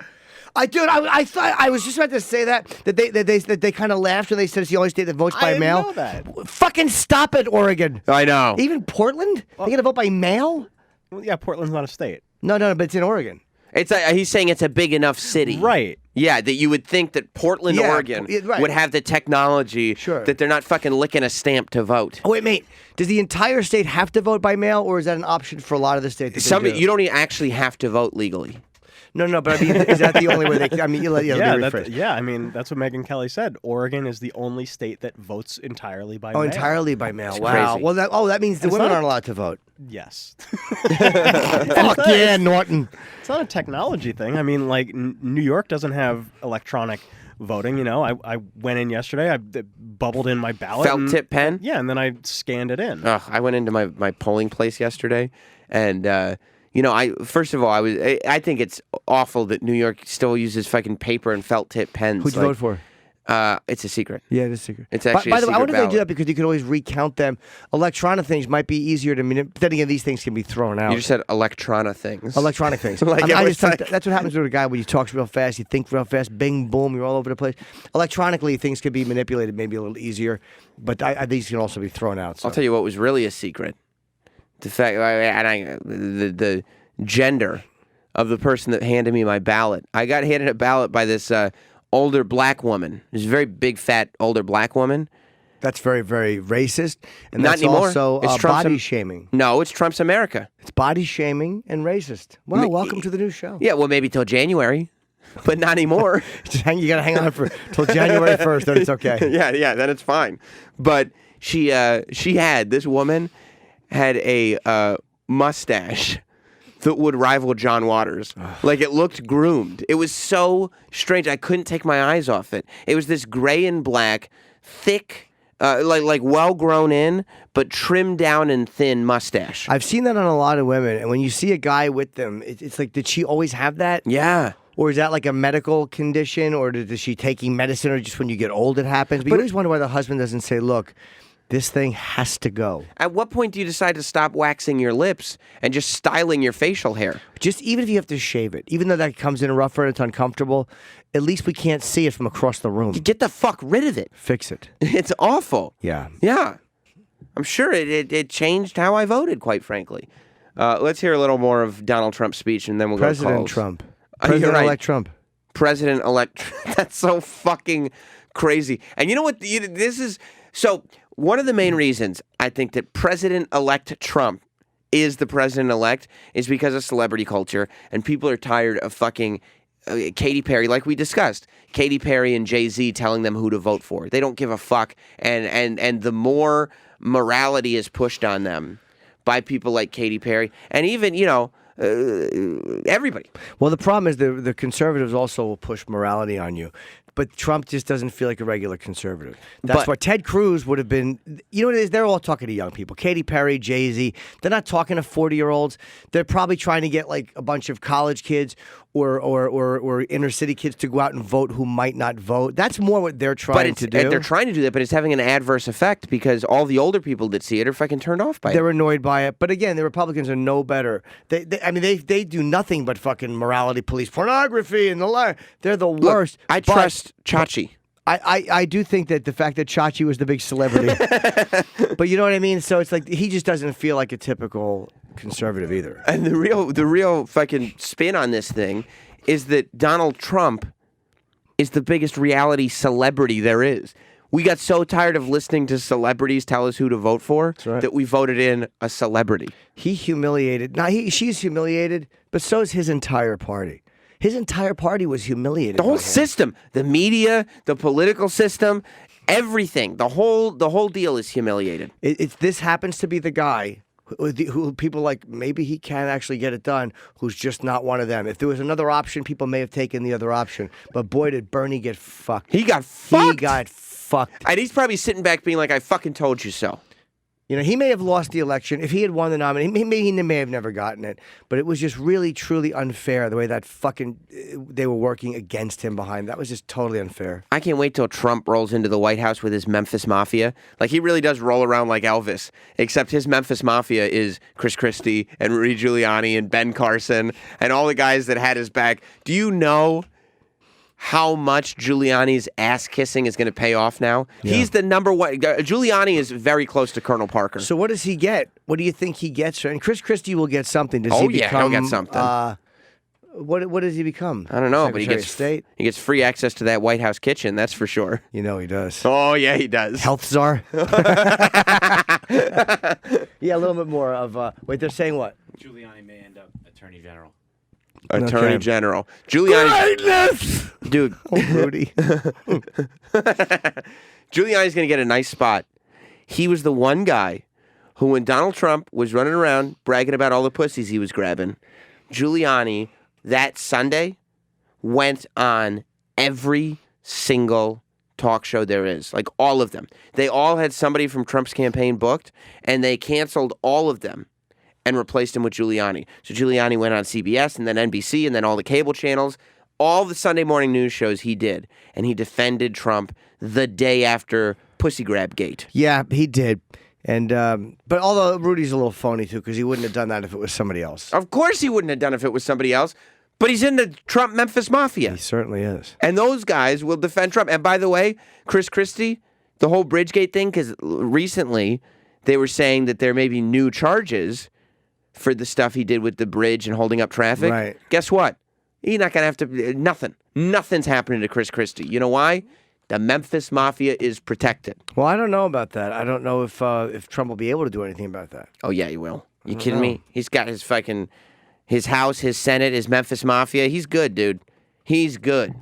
I thought I was just about to say that they kind of laughed when they said it's the only state that votes by I didn't mail. know that. Fucking stop it, Oregon. I know. Even Portland? They got to vote by mail? Well, yeah, Portland's not a state. No, but it's in Oregon. He's saying it's a big enough city. Right. Yeah, that you would think that Portland, Yeah, Oregon right. would have the technology Sure. that they're not fucking licking a stamp to vote. Oh wait, mate. Does the entire state have to vote by mail, or is that an option for a lot of the states? You don't even actually have to vote legally. No, but I mean, is that the only way they? I mean, let me rephrase. I mean, that's what Megyn Kelly said. Oregon is the only state that votes entirely by mail. Oh, entirely by mail. It's Wow. crazy. Well, that means the It's women not- aren't allowed to vote. Yes. Fuck yeah, Norton. It's not a technology thing. I mean, like, New York doesn't have electronic voting. You know, I went in yesterday. I bubbled in my ballot. Felt tip pen? Yeah, and then I scanned it in. I went into my polling place yesterday, and I think it's awful that New York still uses fucking paper and felt tip pens. Who'd you vote for? It's a secret. Yeah, it is secret. It's actually by a the way, I secret wonder if they do ballot. that because you can always recount them. Electronic things might be easier to manipulate. Then again, these things can be thrown out. You just said electronic things. Electronic things. Like, I mean, it I was just think like- that's what happens with a guy when you talk real fast, you think real fast, bing, boom, you're all over the place. Electronically, things can be manipulated maybe a little easier, but these can also be thrown out. So. I'll tell you what was really a secret. The fact, the gender of the person that handed me my ballot. I got handed a ballot by this older black woman. This very big, fat, older black woman. That's very, very racist. And Not that's anymore. also It's Trump's body Am- shaming. No, it's Trump's America. It's body shaming and racist. Wow, welcome to the new show. Yeah, well, maybe till January, but not anymore. You got to hang on till January 1st, then it's okay. yeah, then it's fine. But this woman had a mustache that would rival John Waters. Like, it looked groomed. It was so strange. I couldn't take my eyes off it. It was this gray and black, thick, like well grown in, but trimmed down and thin mustache. I've seen that on a lot of women, and when you see a guy with them, it's like, did she always have that? Yeah. Or is that like a medical condition, or is she taking medicine, or just when you get old it happens? But you always wonder why the husband doesn't say, look, this thing has to go. At what point do you decide to stop waxing your lips and just styling your facial hair? Just even if you have to shave it, even though that comes in rougher and it's uncomfortable, at least we can't see it from across the room. Get the fuck rid of it. Fix it. It's awful. Yeah. Yeah. I'm sure it changed how I voted, quite frankly. Let's hear a little more of Donald Trump's speech, and then we'll President go to calls. Trump. President-elect Trump. President-elect. That's so fucking crazy. And you know what? This is so. One of the main reasons I think that President-elect Trump is the president-elect is because of celebrity culture, and people are tired of fucking Katy Perry, like we discussed. Katy Perry and Jay-Z telling them who to vote for. They don't give a fuck, and the more morality is pushed on them by people like Katy Perry, and even everybody. Well, the problem is the conservatives also will push morality on you. But Trump just doesn't feel like a regular conservative. That's why Ted Cruz would have been. You know what it is? They're all talking to young people. Katy Perry, Jay-Z. They're not talking to 40-year-olds. They're probably trying to get like a bunch of college kids or inner city kids to go out and vote who might not vote. That's more what they're trying to do. They're trying to do that, but it's having an adverse effect because all the older people that see it are fucking turned off by it. They're annoyed by it. But again, the Republicans are no better. They do nothing but fucking morality police, pornography, and the lie. They're the worst. I trust Chachi. I do think that the fact that Chachi was the big celebrity, but you know what I mean? So it's like he just doesn't feel like a typical conservative either. And the real fucking spin on this thing is that Donald Trump is the biggest reality celebrity there is. We got so tired of listening to celebrities tell us who to vote for that we voted in a celebrity. He humiliated. Now she's humiliated, but so is his entire party. His entire party was humiliated. The whole system, the media, the political system, everything, the whole deal is humiliated. This happens to be the guy who people like, maybe he can actually get it done, who's just not one of them. If there was another option, people may have taken the other option. But boy, did Bernie get fucked. He got fucked. He got fucked. And he's probably sitting back being like, I fucking told you so. You know, he may have lost the election. If he had won the nomination, he may have never gotten it. But it was just really, truly unfair the way that fucking they were working against him behind. That was just totally unfair. I can't wait till Trump rolls into the White House with his Memphis Mafia. Like, he really does roll around like Elvis, except his Memphis Mafia is Chris Christie and Rudy Giuliani and Ben Carson and all the guys that had his back. Do you know how much Giuliani's ass kissing is going to pay off now? Yeah. He's the number one. Giuliani is very close to Colonel Parker. So what does he get? What do you think he gets? And Chris Christie will get something. Does he become, he'll get something. What does he become? I don't know, Secretary but he gets free access to that White House kitchen. That's for sure. You know he does. Oh yeah, he does. Health czar. Yeah, a little bit more of. Wait, they're saying what? Giuliani may end up Attorney General. Attorney General. Giuliani. Dude. Oh, Rudy. Giuliani's going to get a nice spot. He was the one guy who, when Donald Trump was running around bragging about all the pussies he was grabbing, Giuliani, that Sunday, went on every single talk show there is. Like, all of them. They all had somebody from Trump's campaign booked, and they canceled all of them and replaced him with Giuliani. So Giuliani went on CBS and then NBC and then all the cable channels. All the Sunday morning news shows he did. And he defended Trump the day after Pussy Grab Gate. Yeah, he did. And but although Rudy's a little phony, too, because he wouldn't have done that if it was somebody else. Of course he wouldn't have done it if it was somebody else. But he's in the Trump Memphis Mafia. He certainly is. And those guys will defend Trump. And by the way, Chris Christie, the whole Bridgegate thing, because recently they were saying that there may be new charges for the stuff he did with the bridge and holding up traffic. Right. Guess what? He's not going to have to... Nothing. Nothing's happening to Chris Christie. You know why? The Memphis Mafia is protected. Well, I don't know about that. I don't know if Trump will be able to do anything about that. Oh, yeah, he will. You kidding me? He's got his fucking... His House, his Senate, his Memphis Mafia. He's good, dude. He's good.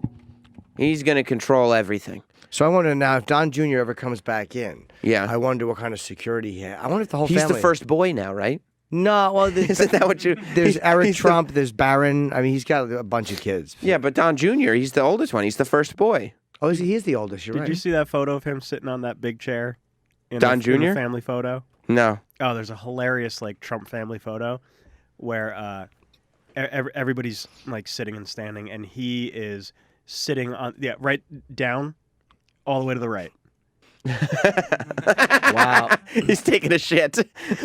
He's going to control everything. So I wonder now, if Don Jr. ever comes back in, yeah, I wonder what kind of security he has. I wonder if the whole family... family... He's the first boy now, right? No, well... Isn't that what you... There's Eric Trump, there's Barron. I mean, he's got a bunch of kids. Yeah, but Don Jr., he's the oldest one. He's the first boy. Oh, he is the oldest, you're right. Did you see that photo of him sitting on that big chair? Don Jr.? In the family photo? No. Oh, there's a hilarious, like, Trump family photo where everybody's, like, sitting and standing, and he is sitting on... Yeah, right down, all the way to the right. Wow. He's taking a shit.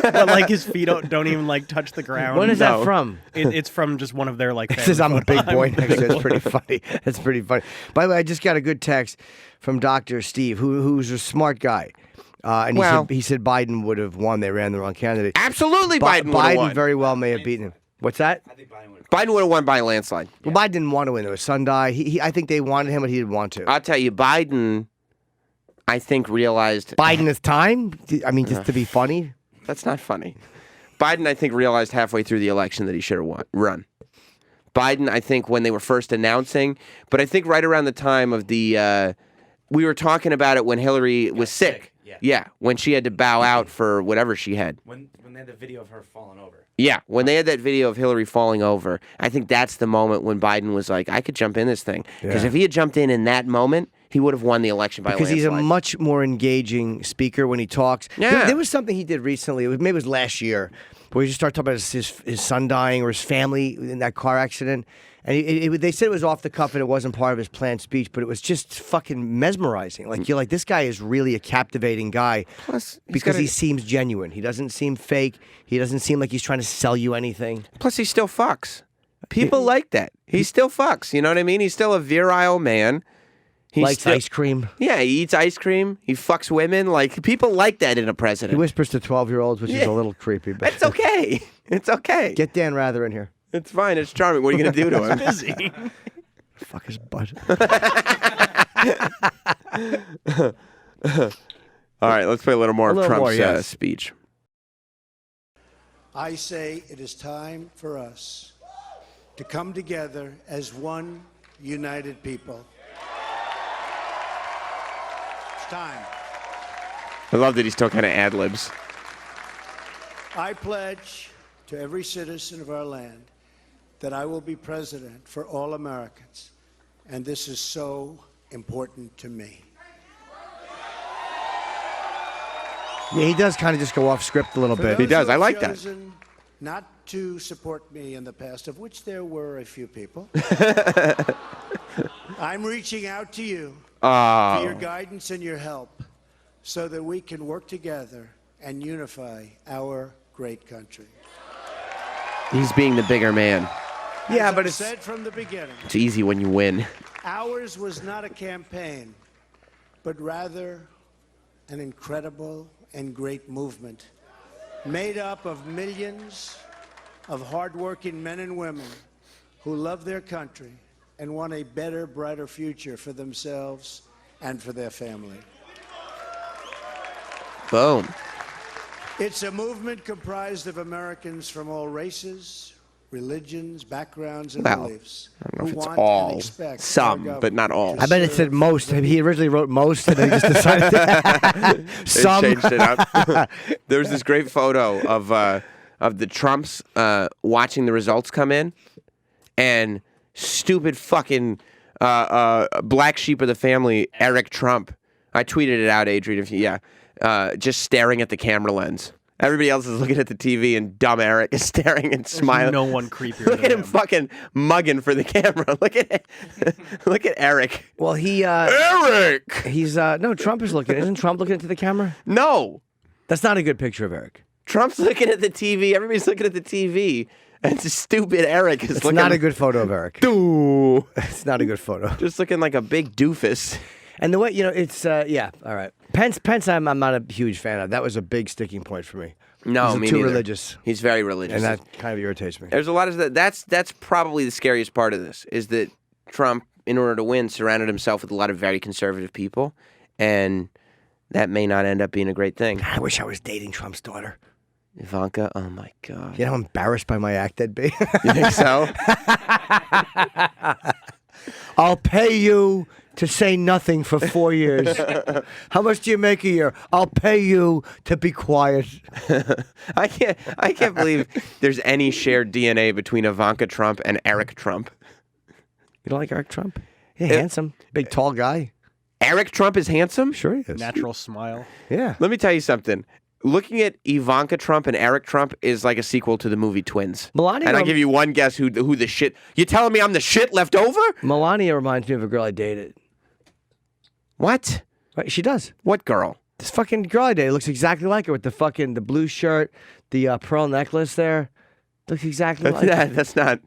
But like his feet don't even like touch the ground. When is that from? It's from just one of their like. It says I'm a big boy next to it. It's pretty funny. That's pretty funny. By the way, I just got a good text from Dr. Steve, who's a smart guy. And he said Biden would have won. They ran the wrong candidate. Absolutely, Biden would have won. Biden very well may have beaten him. What's that? I think Biden would. Biden would have won by a landslide. Well, Biden didn't want to win. His son died. I think they wanted him, but he didn't want to. I'll tell you, Biden, I think, realized... Biden is time? I mean, just to be funny? That's not funny. Biden, I think, realized halfway through the election that he should have run. Biden, I think, when they were first announcing, but I think right around the time of the... we were talking about it when Hillary was sick. Yeah, when she had to bow out for whatever she had. When they had the video of her falling over. Yeah, when they had that video of Hillary falling over, I think that's the moment when Biden was like, I could jump in this thing. Because if he had jumped in that moment, he would have won the election by a landslide. Because he's a much more engaging speaker when he talks. Yeah. There was something he did recently, maybe it was last year, where he just started talking about his son dying or his family in that car accident. And they said it was off the cuff and it wasn't part of his planned speech, but it was just fucking mesmerizing. Like, you're like, this guy is really a captivating guy. Plus, because he seems genuine. He doesn't seem fake. He doesn't seem like he's trying to sell you anything. Plus, he still fucks. People like that. He still fucks. You know what I mean? He's still a virile man. He likes ice cream. Yeah, he eats ice cream. He fucks women. Like, people like that in a president. He whispers to 12-year-olds, which is a little creepy. But it's okay. It's okay. Get Dan Rather in here. It's fine. It's charming. What are you going to do to him? Busy. Fuck his butt. All right, let's play a little more of Trump's yes. speech. I say it is time for us to come together as one united people. It's time. I love that he still kind of ad-libs. I pledge to every citizen of our land that I will be president for all Americans, and this is so important to me. Yeah, he does kind of just go off script a little bit. He does. I like that. that. Not to support me in the past, of which there were a few people. I'm reaching out to you for your guidance and your help so that we can work together and unify our great country. He's being the bigger man. Yeah, As but I it's said from the beginning, It's easy when you win. ours was not a campaign, but rather an incredible and great movement made up of millions of hardworking men and women who love their country and want a better, brighter future for themselves and for their family. Boom. It's a movement comprised of Americans from all races, religions, backgrounds, and Well, beliefs. I don't know if who it's want all. and expect Some, our but not all. government I bet it to said serve most. He originally wrote most, and then he just decided to some. They changed it up. There was this great photo of the Trumps watching the results come in, and stupid fucking black sheep of the family, Eric Trump. I tweeted it out, Adrian. If you, just staring at the camera lens. Everybody else is looking at the TV, and dumb Eric is staring and smiling. No one creepier. Look than at him fucking mugging for the camera. Look at look at Eric. Well, Eric. he's no. Trump is looking. Isn't Trump looking into the camera? No, That's not a good picture of Eric. Trump's looking at the TV. Everybody's looking at the TV, and stupid Eric is It's looking. not a good photo of Eric. Doo. It's not a good photo. Just looking like a big doofus. And the way it's yeah. All right. Pence, I'm not a huge fan of. That was a big sticking point for me. No, He's me too neither. religious, He's very religious. and that kind of irritates me. There's a lot of that. That's probably the scariest part of this is that Trump, in order to win, surrounded himself with a lot of very conservative people, and that may not end up being a great thing. I wish I was dating Trump's daughter. Ivanka, oh my God. You know how embarrassed by my act I'd be. You think so? I'll pay you to say nothing for 4 years. How much do you make a year? I'll pay you to be quiet. I can't believe there's any shared DNA between Ivanka Trump and Eric Trump. You don't like Eric Trump? Yeah, handsome, big, tall guy. Eric Trump is handsome? Sure he is. Natural smile. Yeah. Let me tell you something. Looking at Ivanka Trump and Eric Trump is like a sequel to the movie Twins. Melania And I'll give you one guess who the shit. You telling me I'm the shit left over? Melania reminds me of a girl I dated. What? Right, she does. What girl? This fucking girl I dated looks exactly like her with the blue shirt, the pearl necklace there. Looks exactly like her. That's not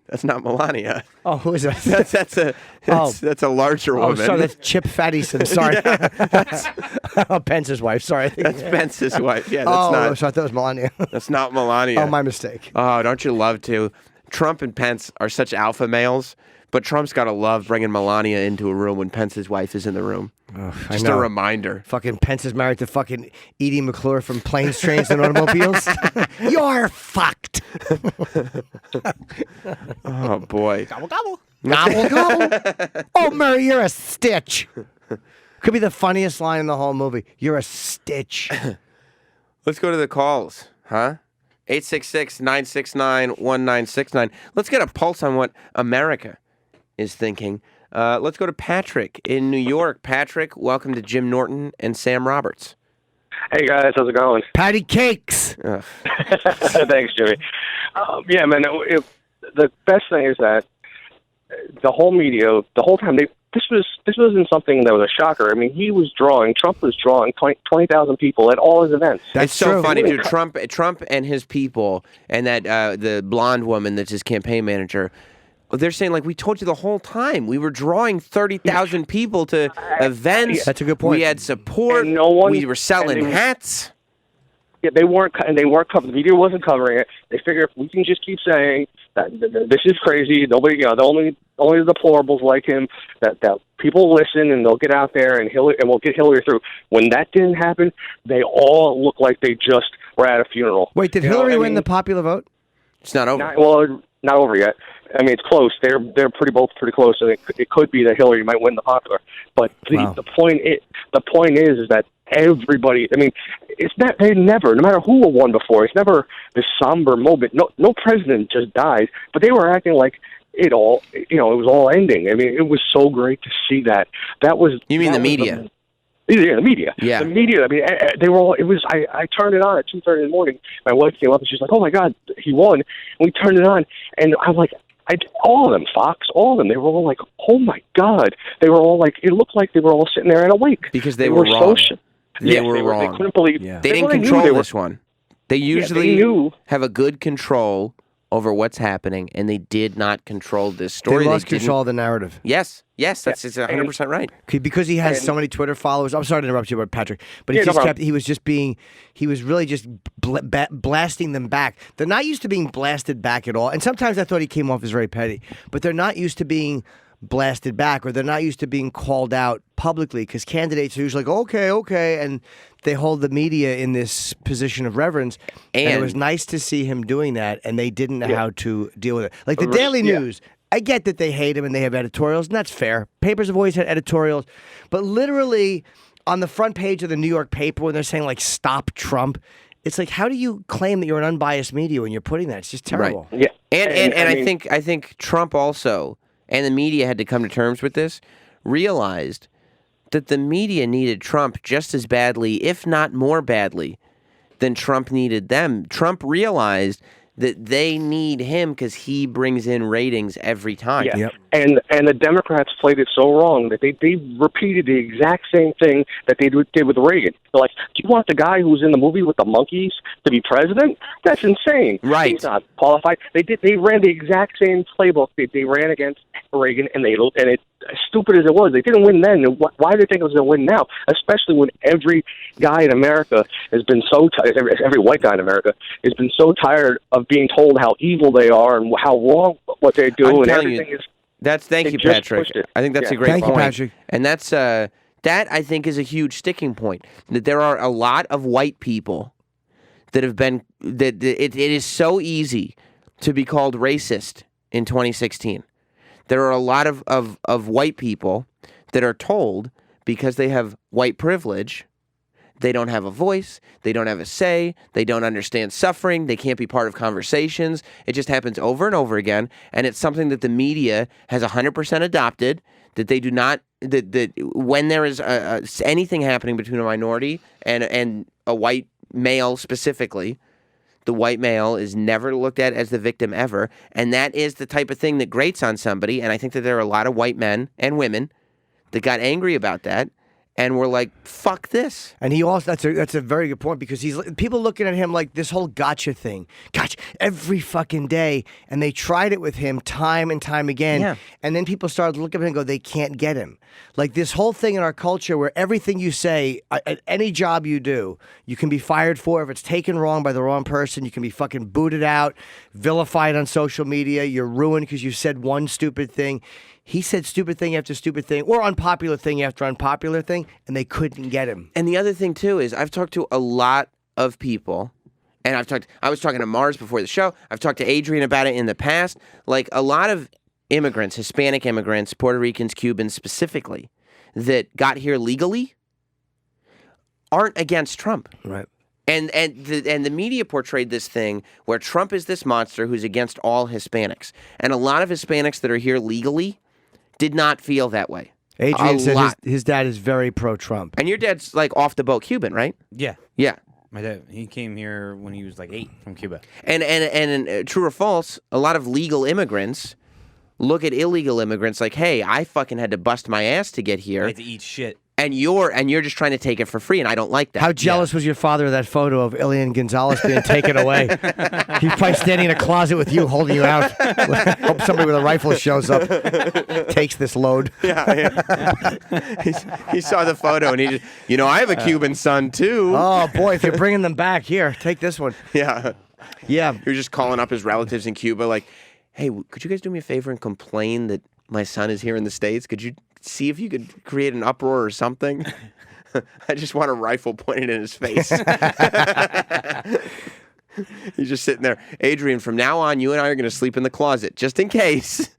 Melania. Oh, who is that? That's a larger Oh, woman. sorry, that's Chip Fattison. Sorry. Yeah. Pence's wife. Sorry. That's Pence's wife. Yeah, that's Oh, not. so I thought it was Melania. That's not Melania. Oh, my mistake. Oh, don't you love to? Trump and Pence are such alpha males, but Trump's got to love bringing Melania into a room when Pence's wife is in the room. Just a reminder. Fucking Pence is married to fucking Edie McClure from Planes, Trains, and Automobiles. You're fucked. Oh, boy. Gobble gobble. Gobble, gobble. Oh, Murray, you're a stitch. Could be the funniest line in the whole movie. You're a stitch. Let's go to the calls, huh? 866-969-1969. Let's get a pulse on what America is thinking. Let's go to Patrick in New York. Patrick, welcome to Jim Norton and Sam Roberts. Hey guys, how's it going? Patty cakes. Thanks, Jimmy. Yeah, man. The best thing is that the whole media, the whole time, this wasn't something that was a shocker. I mean, Trump was drawing 20,000 people at all his events. It's so funny, dude. Trump and his people, and that the blonde woman that's his campaign manager. They're saying, like, we told you the whole time. We were drawing 30,000 people to events. That's a good point. We had support. And no one, we were selling hats. Yeah, they weren't covering. The media wasn't covering it. They figured if we can just keep saying that this is crazy, nobody, the only the deplorables like him, that people listen and they'll get out there and we'll get Hillary through. When that didn't happen, they all looked like they just were at a funeral. Wait, did Hillary win the popular vote? It's not over. Not over yet. I mean, it's close. They're both pretty close, and it could be that Hillary might win the popular. But the point is that everybody. I mean, it's not. They never, no matter who won before, it's never this somber moment. No president just dies, but they were acting like it all. It was all ending. I mean, it was so great to see that. That was. You mean the media? Yeah, the media. Yeah. The media. I mean, they were all. It was. I turned it on at 2:30 in the morning. My wife came up and she's like, "Oh my God, he won!" And we turned it on, and I'm like. All of them, Fox, all of them, they were all like, oh, my God. They were all like, it looked like they were all sitting there and awake. Because they were wrong. They were wrong. They couldn't believe. Yeah. They didn't control this one. They usually have a good control over what's happening, and they did not control this story. They lost control of the narrative. Yes, that's 100% right. Because he has so many Twitter followers. I'm sorry to interrupt you, Patrick, but he was really just blasting them back. They're not used to being blasted back at all. And sometimes I thought he came off as very petty, but they're not used to being blasted back, or they're not used to being called out publicly, because candidates are usually like, okay, and they hold the media in this position of reverence. And it was nice to see him doing that, and they didn't know how to deal with it. Like the Daily News, I get that they hate him and they have editorials, and that's fair. Papers have always had editorials, but literally on the front page of the New York paper when they're saying, like, stop Trump, it's like, how do you claim that you're an unbiased media when you're putting that? It's just terrible. Right. Yeah. And I think Trump also, and the media had to come to terms with this, realized that the media needed Trump just as badly, if not more badly, than Trump needed them. Trump realized that they need him because he brings in ratings every time. Yeah. Yep. And the Democrats played it so wrong that they repeated the exact same thing that they did with Reagan. They're like, do you want the guy who's in the movie with the monkeys to be president? That's insane. Right. He's not qualified. They ran the exact same playbook they ran against Reagan, and it, as stupid as it was, they didn't win then. Why do they think it was going to win now? Especially when every guy in America has been so tired, every white guy in America has been so tired of being told how evil they are and how wrong what they do, and everything is. Thank you, Patrick. I think that's a great point. Thank you, Patrick. And that's that I think is a huge sticking point. That there are a lot of white people that have been that it is so easy to be called racist in 2016. There are a lot of white people that are told because they have white privilege, they don't have a voice, they don't have a say, they don't understand suffering, they can't be part of conversations. It just happens over and over again, and it's something that the media has 100% adopted, that they do not, that when there is anything happening between a minority and a white male specifically, the white male is never looked at as the victim ever, and that is the type of thing that grates on somebody, and I think that there are a lot of white men and women that got angry about that, and we're like, fuck this. And he also that's a very good point because he's people looking at him like this whole gotcha thing, gotcha every fucking day, and they tried it with him time and time again. Yeah. And then people started to look at him and go, they can't get him. Like this whole thing in our culture where everything you say at any job you do, you can be fired for if it's taken wrong by the wrong person. You can be fucking booted out, vilified on social media. You're ruined because you said one stupid thing. He said stupid thing after stupid thing or unpopular thing after unpopular thing, and they couldn't get him. And the other thing, too, is I've talked to a lot of people, and I was talking to Mars before the show. I've talked to Adrian about it in the past. Like, a lot of immigrants, Hispanic immigrants, Puerto Ricans, Cubans specifically, that got here legally aren't against Trump. Right. And the media portrayed this thing where Trump is this monster who's against all Hispanics. And a lot of Hispanics that are here legally did not feel that way. Adrian said his dad is very pro-Trump. And your dad's like off the boat Cuban, right? Yeah. Yeah. My dad, he came here when he was like 8 from Cuba. And true or false, a lot of legal immigrants look at illegal immigrants like, hey, I fucking had to bust my ass to get here. I had to eat shit. And you're just trying to take it for free, and I don't like that. How jealous was your father of that photo of Elian Gonzalez being taken away? He's probably standing in a closet with you, holding you out. Hope somebody with a rifle shows up, takes this load. Yeah. He saw the photo, and he just, I have a Cuban son, too. Oh, boy, if you're bringing them back, here, take this one. Yeah. Yeah. He was just calling up his relatives in Cuba like, hey, could you guys do me a favor and complain that my son is here in the States? Could you see if you could create an uproar or something? I just want a rifle pointed in his face. He's just sitting there. Adrian, from now on, you and I are going to sleep in the closet, just in case.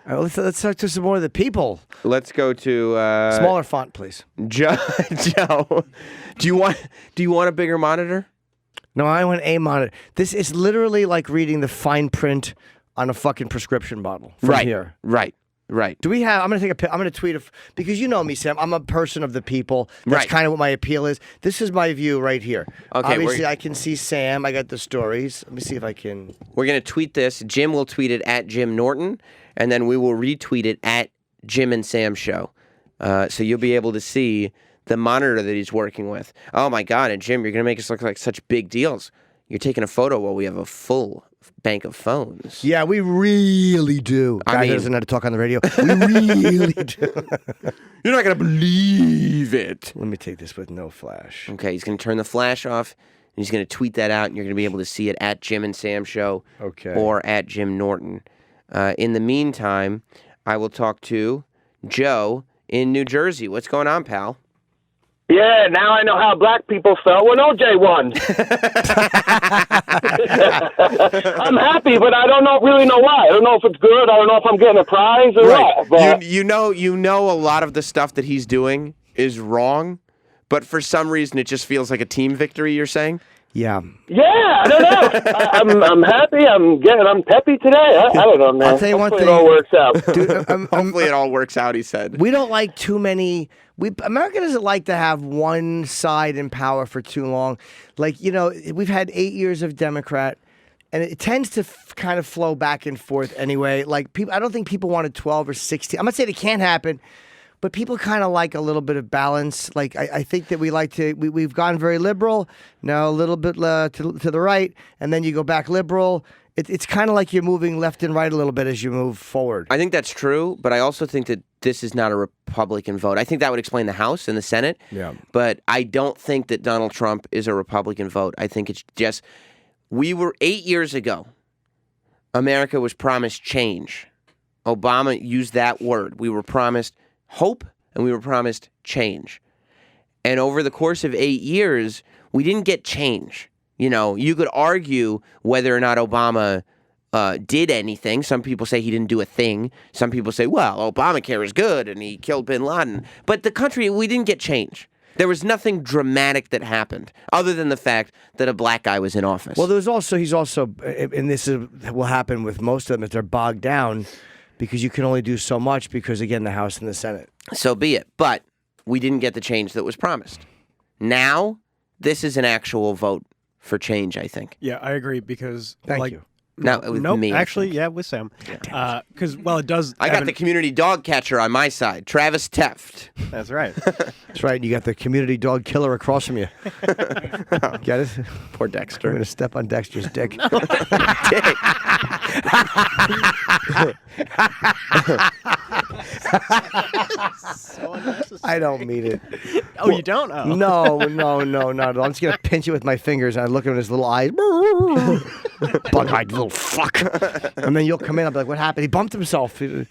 All right, let's talk to some more of the people. Let's go to Smaller font, please. Joe. Do you want a bigger monitor? No, I want a monitor. This is literally like reading the fine print on a fucking prescription bottle from here. Right. Do we have? I'm gonna tweet because you know me, Sam. I'm a person of the people. That's Right. kind of what my appeal is. This is my view right here. Okay, Obviously, I can see Sam. I got the stories. Let me see if I can. We're going to tweet this. Jim will tweet it at Jim Norton, and then we will retweet it at Jim and Sam Show. So you'll be able to see the monitor that he's working with. Oh, my God. And Jim, you're going to make us look like such big deals. You're taking a photo while we have a full bank of phones. Yeah, we really do. Guy doesn't know how to talk on the radio. We really do. You're not going to believe it. Let me take this with no flash. Okay, he's going to turn the flash off, and he's going to tweet that out, and you're going to be able to see it at Jim and Sam Show or at Jim Norton. In the meantime, I will talk to Joe in New Jersey. What's going on, pal? Yeah, now I know how black people felt when OJ won. I'm happy, but I don't really know why. I don't know if it's good. I don't know if I'm getting a prize or what. But You know a lot of the stuff that he's doing is wrong, but for some reason it just feels like a team victory, you're saying? Yeah. Yeah, I don't know. I'm happy. I'm peppy today. I don't know, man. I'll tell you one Hopefully thing. it all works out. Dude, Hopefully it all works out, he said. we don't like too many. America doesn't like to have one side in power for too long. Like, we've had 8 years of Democrat, and it tends to kind of flow back and forth anyway. Like, I don't think people wanted 12 or 16. I'm not saying it can't happen, but people kind of like a little bit of balance. Like, I think that we've gone very liberal, now a little bit to the right, and then you go back liberal. It's kind of like you're moving left and right a little bit as you move forward. I think that's true, but I also think that this is not a Republican vote. I think that would explain the House and the Senate. Yeah. But I don't think that Donald Trump is a Republican vote. I think it's just, 8 years ago, America was promised change. Obama used that word. We were promised hope and we were promised change. And over the course of 8 years, we didn't get change. You could argue whether or not Obama did anything. Some people say he didn't do a thing. Some people say, well, Obamacare is good and he killed bin Laden. But the country, we didn't get change. There was nothing dramatic that happened other than the fact that a black guy was in office. Well, he's also, and this will happen with most of them, if they're bogged down because you can only do so much because, again, the House and the Senate. So be it. But we didn't get the change that was promised. Now, this is an actual vote for change, I think. Yeah, I agree because Thank you. No, with nope. me. I Actually, think. yeah, with Sam. Because it does. I got the community dog catcher on my side, Travis Teft. That's right. That's right. You got the community dog killer across from you. Get it? Poor I'm Dexter. going to step on Dexter's dick. Dick. I don't mean it. Oh, you don't? Oh. No, not at all. I'm just going to pinch it with my fingers and I look at his little eyes. Bug-eyed little fuck. And then you'll come in. I'll be like, what happened? He bumped himself. I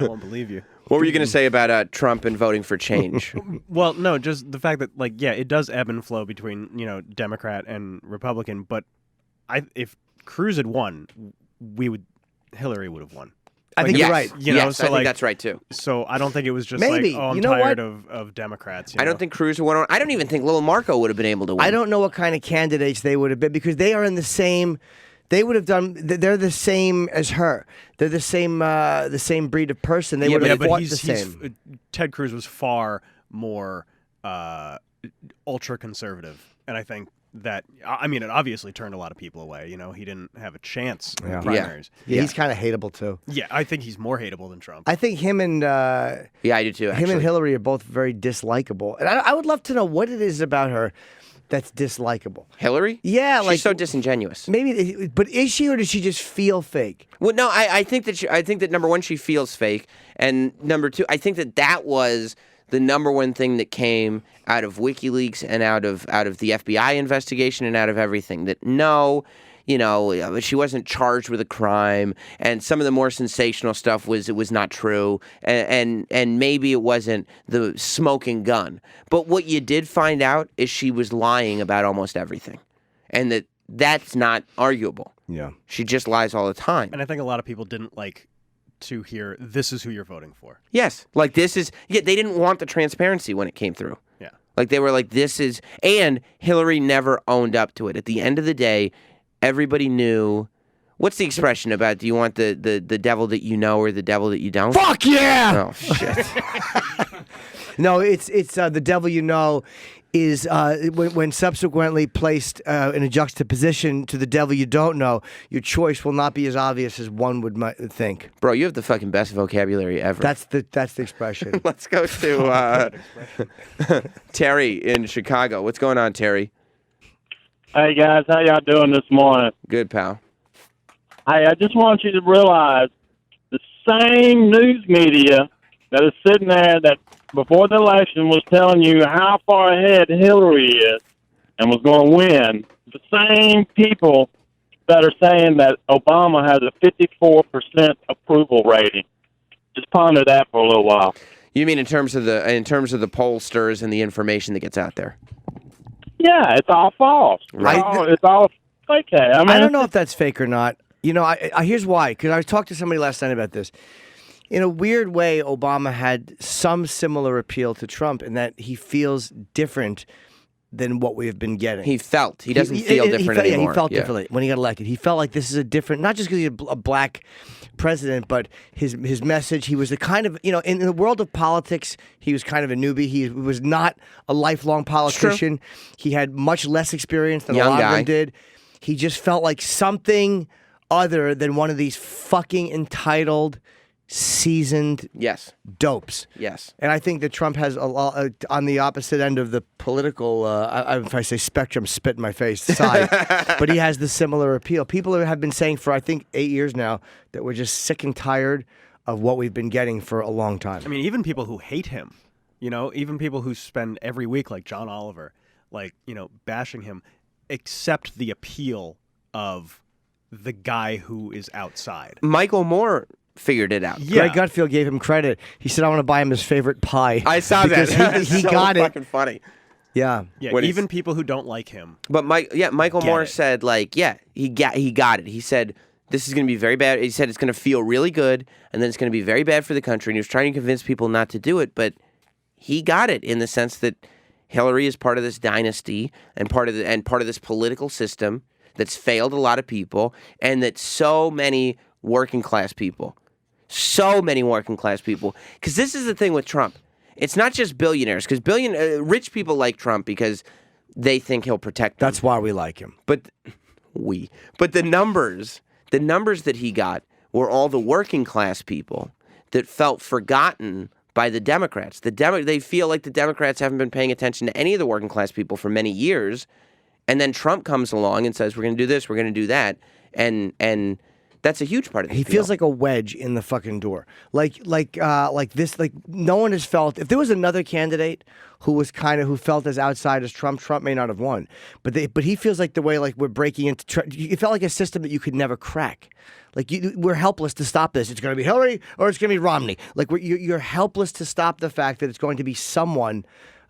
won't believe you. What were you going to say about Trump and voting for change? Well, no, just the fact that, it does ebb and flow between, Democrat and Republican. But if Cruz had won, Hillary would have won. I think yes. you're right. Yes, I think that's right, too. So I don't think it was just Maybe. I'm You know tired what? of Democrats. I don't think Cruz would win. I don't even think Little Marco would have been able to win. I don't know what kind of candidates they would have been because they are in the same. They would have done. They're the same as her. They're the same breed of person. They would have fought the same. Ted Cruz was far more ultra conservative, and I think that it obviously turned a lot of people away. He didn't have a chance in the primaries. Yeah, he's kind of hateable too. Yeah, I think he's more hateable than Trump. I think him and Yeah, I do too. him Actually. and Hillary are both very dislikable, and I would love to know what it is about her that's dislikable. Hillary? Yeah, she's so disingenuous. Maybe, but is she or does she just feel fake? Well, no, I think that number one, she feels fake, and number two, I think that was the number one thing that came out of WikiLeaks and out of the FBI investigation and out of everything. That she wasn't charged with a crime, and some of the more sensational stuff was not true, and maybe it wasn't the smoking gun. But what you did find out is she was lying about almost everything, and that's not arguable. Yeah, she just lies all the time. And I think a lot of people didn't like to hear this is who you're voting for. Yes, they didn't want the transparency when it came through. Yeah, they were like, this is, and Hillary never owned up to it. At the end of the day, everybody knew. What's the expression about? Do you want the devil that you know or the devil that you don't? Fuck yeah! Oh shit! No, it's the devil you know is when subsequently placed in a juxtaposition to the devil you don't know, your choice will not be as obvious as one would think. Bro, you have the fucking best vocabulary ever. That's the expression. Let's go to Terry in Chicago. What's going on, Terry? Hey guys, how y'all doing this morning? Good, pal. Hey, I just want you to realize the same news media that is sitting there that before the election was telling you how far ahead Hillary is and was going to win, the same people that are saying that Obama has a 54% approval rating. Just ponder that for a little while. You mean in terms of the pollsters and the information that gets out there? Yeah, it's all false. It's all fake. I don't know if that's fake or not. Here's why. Because I talked to somebody last night about this. In a weird way, Obama had some similar appeal to Trump in that he feels different than what we have been getting. He doesn't feel different anymore. Yeah, he felt differently when he got elected. He felt like this is a different, not just because he's a black president, but his message. He was a kind of, in the world of politics, he was kind of a newbie. He was not a lifelong politician. He had much less experience than a lot of them did. He just felt like something other than one of these fucking entitled, seasoned dopes. Yes. And I think that Trump has a lot on the opposite end of the political, if I say spectrum, spit in my face side, but he has the similar appeal. People have been saying for, I think, 8 years now that we're just sick and tired of what we've been getting for a long time. I mean, even people who hate him, even people who spend every week, like John Oliver, bashing him, accept the appeal of the guy who is outside. Michael Moore figured it out. Yeah. Greg Gutfield gave him credit. He said, I want to buy him his favorite pie. I saw because that. He so got fucking it. funny. Yeah. Yeah, even people who don't like him. But Michael Moore said, he got it. He said, this is going to be very bad. He said it's going to feel really good, and then it's going to be very bad for the country. And he was trying to convince people not to do it, but he got it in the sense that Hillary is part of this dynasty and part of this political system that's failed a lot of people, and that so many working class people, because this is the thing with Trump. It's not just billionaires, because rich people like Trump because they think he'll protect them. That's why we like him. But But the numbers that he got were all the working class people that felt forgotten by the Democrats. They feel like the Democrats haven't been paying attention to any of the working class people for many years. And then Trump comes along and says, we're going to do this, we're going to do that. And that's a huge part of it. He feels like a wedge in the fucking door. Like this, like no one has felt, if there was another candidate who felt as outside as Trump may not have won. But he feels like the way like we're breaking into, it felt like a system that you could never crack. Like we're helpless to stop this. It's going to be Hillary or it's going to be Romney. Like you're helpless to stop the fact that it's going to be someone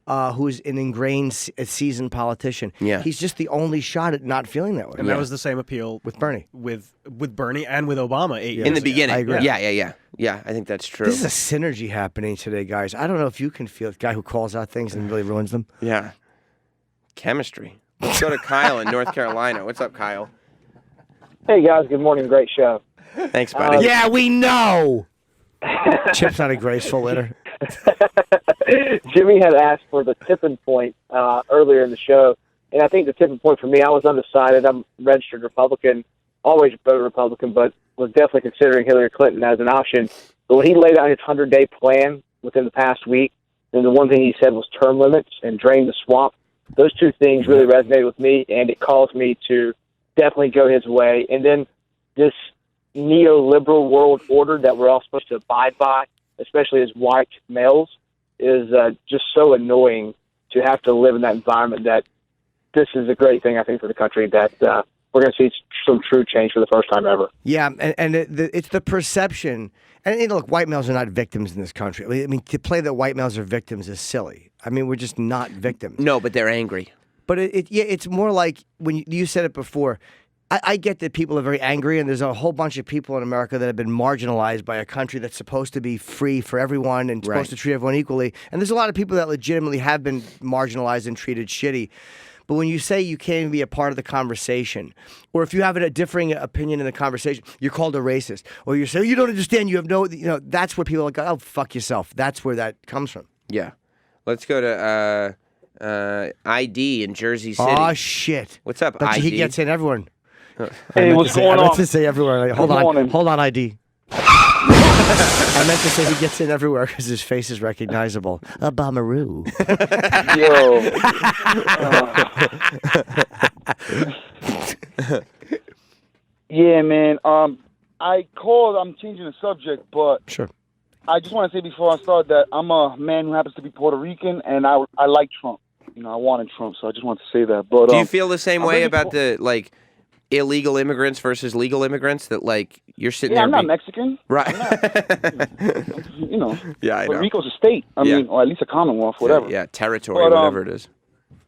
who's an ingrained, seasoned politician. Yeah. He's just the only shot at not feeling that way. And that was the same appeal with Bernie. With Bernie and with Obama 8 years in the ago. beginning. I agree. Yeah, I think that's true. This is a synergy happening today, guys. I don't know if you can feel it. Guy who calls out things and really ruins them. Yeah. Chemistry. Let's go to Kyle in North Carolina. What's up, Kyle? Hey, guys. Good morning. Great show. Thanks, buddy. Yeah, we know. Chip's not a graceful litter. Jimmy had asked for the tipping point earlier in the show, and I think the tipping point for me, I was undecided. I'm a registered Republican, always voted Republican, but was definitely considering Hillary Clinton as an option. But when he laid out his 100-day plan within the past week, then the one thing he said was term limits and drain the swamp. Those two things really resonated with me, and it caused me to definitely go his way. And then this neoliberal world order that we're all supposed to abide by, especially as white males, is just so annoying to have to live in that environment. That this is a great thing, I think, for the country, that we're going to see some true change for the first time ever. Yeah, and it's the perception. And look, white males are not victims in this country. I mean, to play that white males are victims is silly. I mean, we're just not victims. No, but they're angry. But it's more like when you said it before. I get that people are very angry, and there's a whole bunch of people in America that have been marginalized by a country that's supposed to be free for everyone and supposed to treat everyone equally. And there's a lot of people that legitimately have been marginalized and treated shitty. But when you say you can't even be a part of the conversation, or if you have a differing opinion in the conversation, you're called a racist, or you say, you don't understand, you have no, that's where people are like, oh, fuck yourself. That's where that comes from. Yeah. Let's go to ID in Jersey City. Oh, shit. What's up, But ID? he gets in everyone. Hey, what's going I on? meant to say everywhere. Hold on, ID. I meant to say he gets in everywhere because his face is recognizable. Obamaroo. Yeah, man. I called. I'm changing the subject, but sure. I just want to say before I start that I'm a man who happens to be Puerto Rican, and I like Trump. I wanted Trump, so I just want to say that. But do you feel the same way about the illegal immigrants versus legal immigrants? That you're sitting there. I'm not Mexican, right? Yeah, I know. Puerto Rico's a state. I mean, or at least a commonwealth, whatever. Yeah, territory, whatever it is.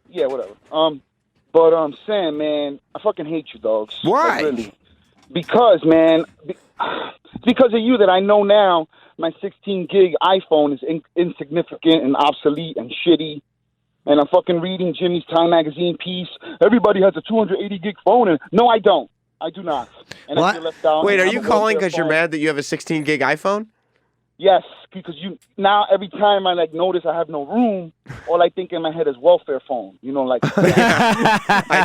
Yeah, whatever. But Sam, man, I fucking hate you, dogs. Why? Like, really. Because, man, it's because of you that I know now my 16 gig iPhone is insignificant and obsolete and shitty. And I'm fucking reading Jimmy's Time magazine piece. Everybody has a 280 gig phone, and no, I don't. I do not. And I feel left out. Wait, are you calling because you're mad that you have a 16 gig iPhone? Yes, because now every time I notice I have no room, all I think in my head is welfare phone. I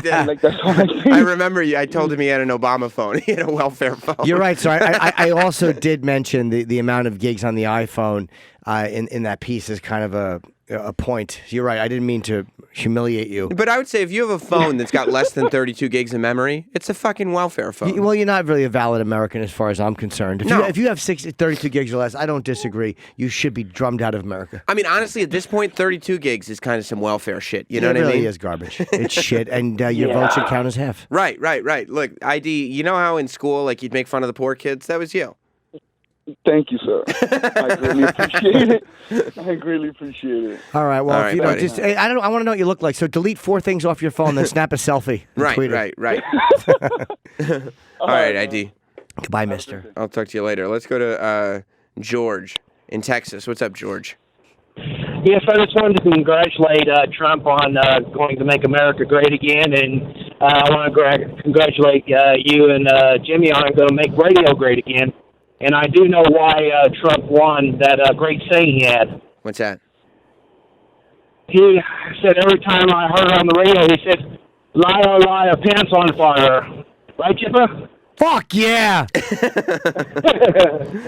did. That's all I think. I remember you. I told him he had an Obama phone. He had a welfare phone. You're right. So I also did mention the amount of gigs on the iPhone in that piece is kind of a point. You're right. I didn't mean to humiliate you. But I would say if you have a phone that's got less than 32 gigs of memory, it's a fucking welfare phone. Well, you're not really a valid American as far as I'm concerned. If you have 32 gigs or less, I don't disagree. You should be drummed out of America. I mean, honestly, at this point, 32 gigs is kind of some welfare shit. You know what I mean? It really is garbage. It's shit, and your vote should count as half. Right. Look, ID, you know how in school, you'd make fun of the poor kids? That was you. Thank you, sir. I greatly appreciate it. I greatly appreciate it. All right. Well, All right, I want to know what you look like. So delete 4 things off your phone, then snap a selfie. Right. All right, ID. Goodbye, mister. I'll talk to you later. Let's go to George in Texas. What's up, George? Yes, I just wanted to congratulate Trump on going to make America great again, and I want to congratulate you and Jimmy on going to make radio great again. And I do know why Trump won, that great saying he had. What's that? He said every time I heard on the radio, he said, liar, liar, pants on fire. Right, Chipper? Fuck yeah!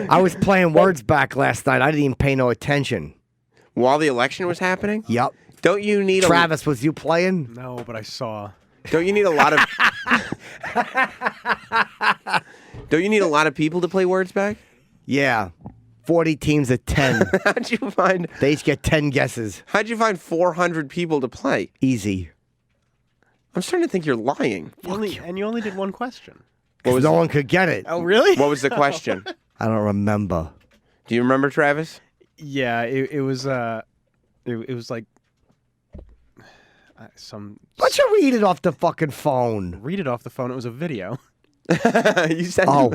I was playing words back last night. I didn't even pay no attention. While the election was happening? Yep. Don't you need Travis, was you playing? No, but I saw. Don't you need a lot of Don't you need a lot of people to play words back? Yeah. 40 teams of 10. How'd you find They each get 10 guesses. How'd you find 400 people to play? Easy. I'm starting to think you're lying. And you only did one question. Because no one could get it. Oh, really? What was the question? I don't remember. Do you remember, Travis? Yeah, it was like some. Why don't you read it off the fucking phone? Read it off the phone. It was a video. You said. Oh.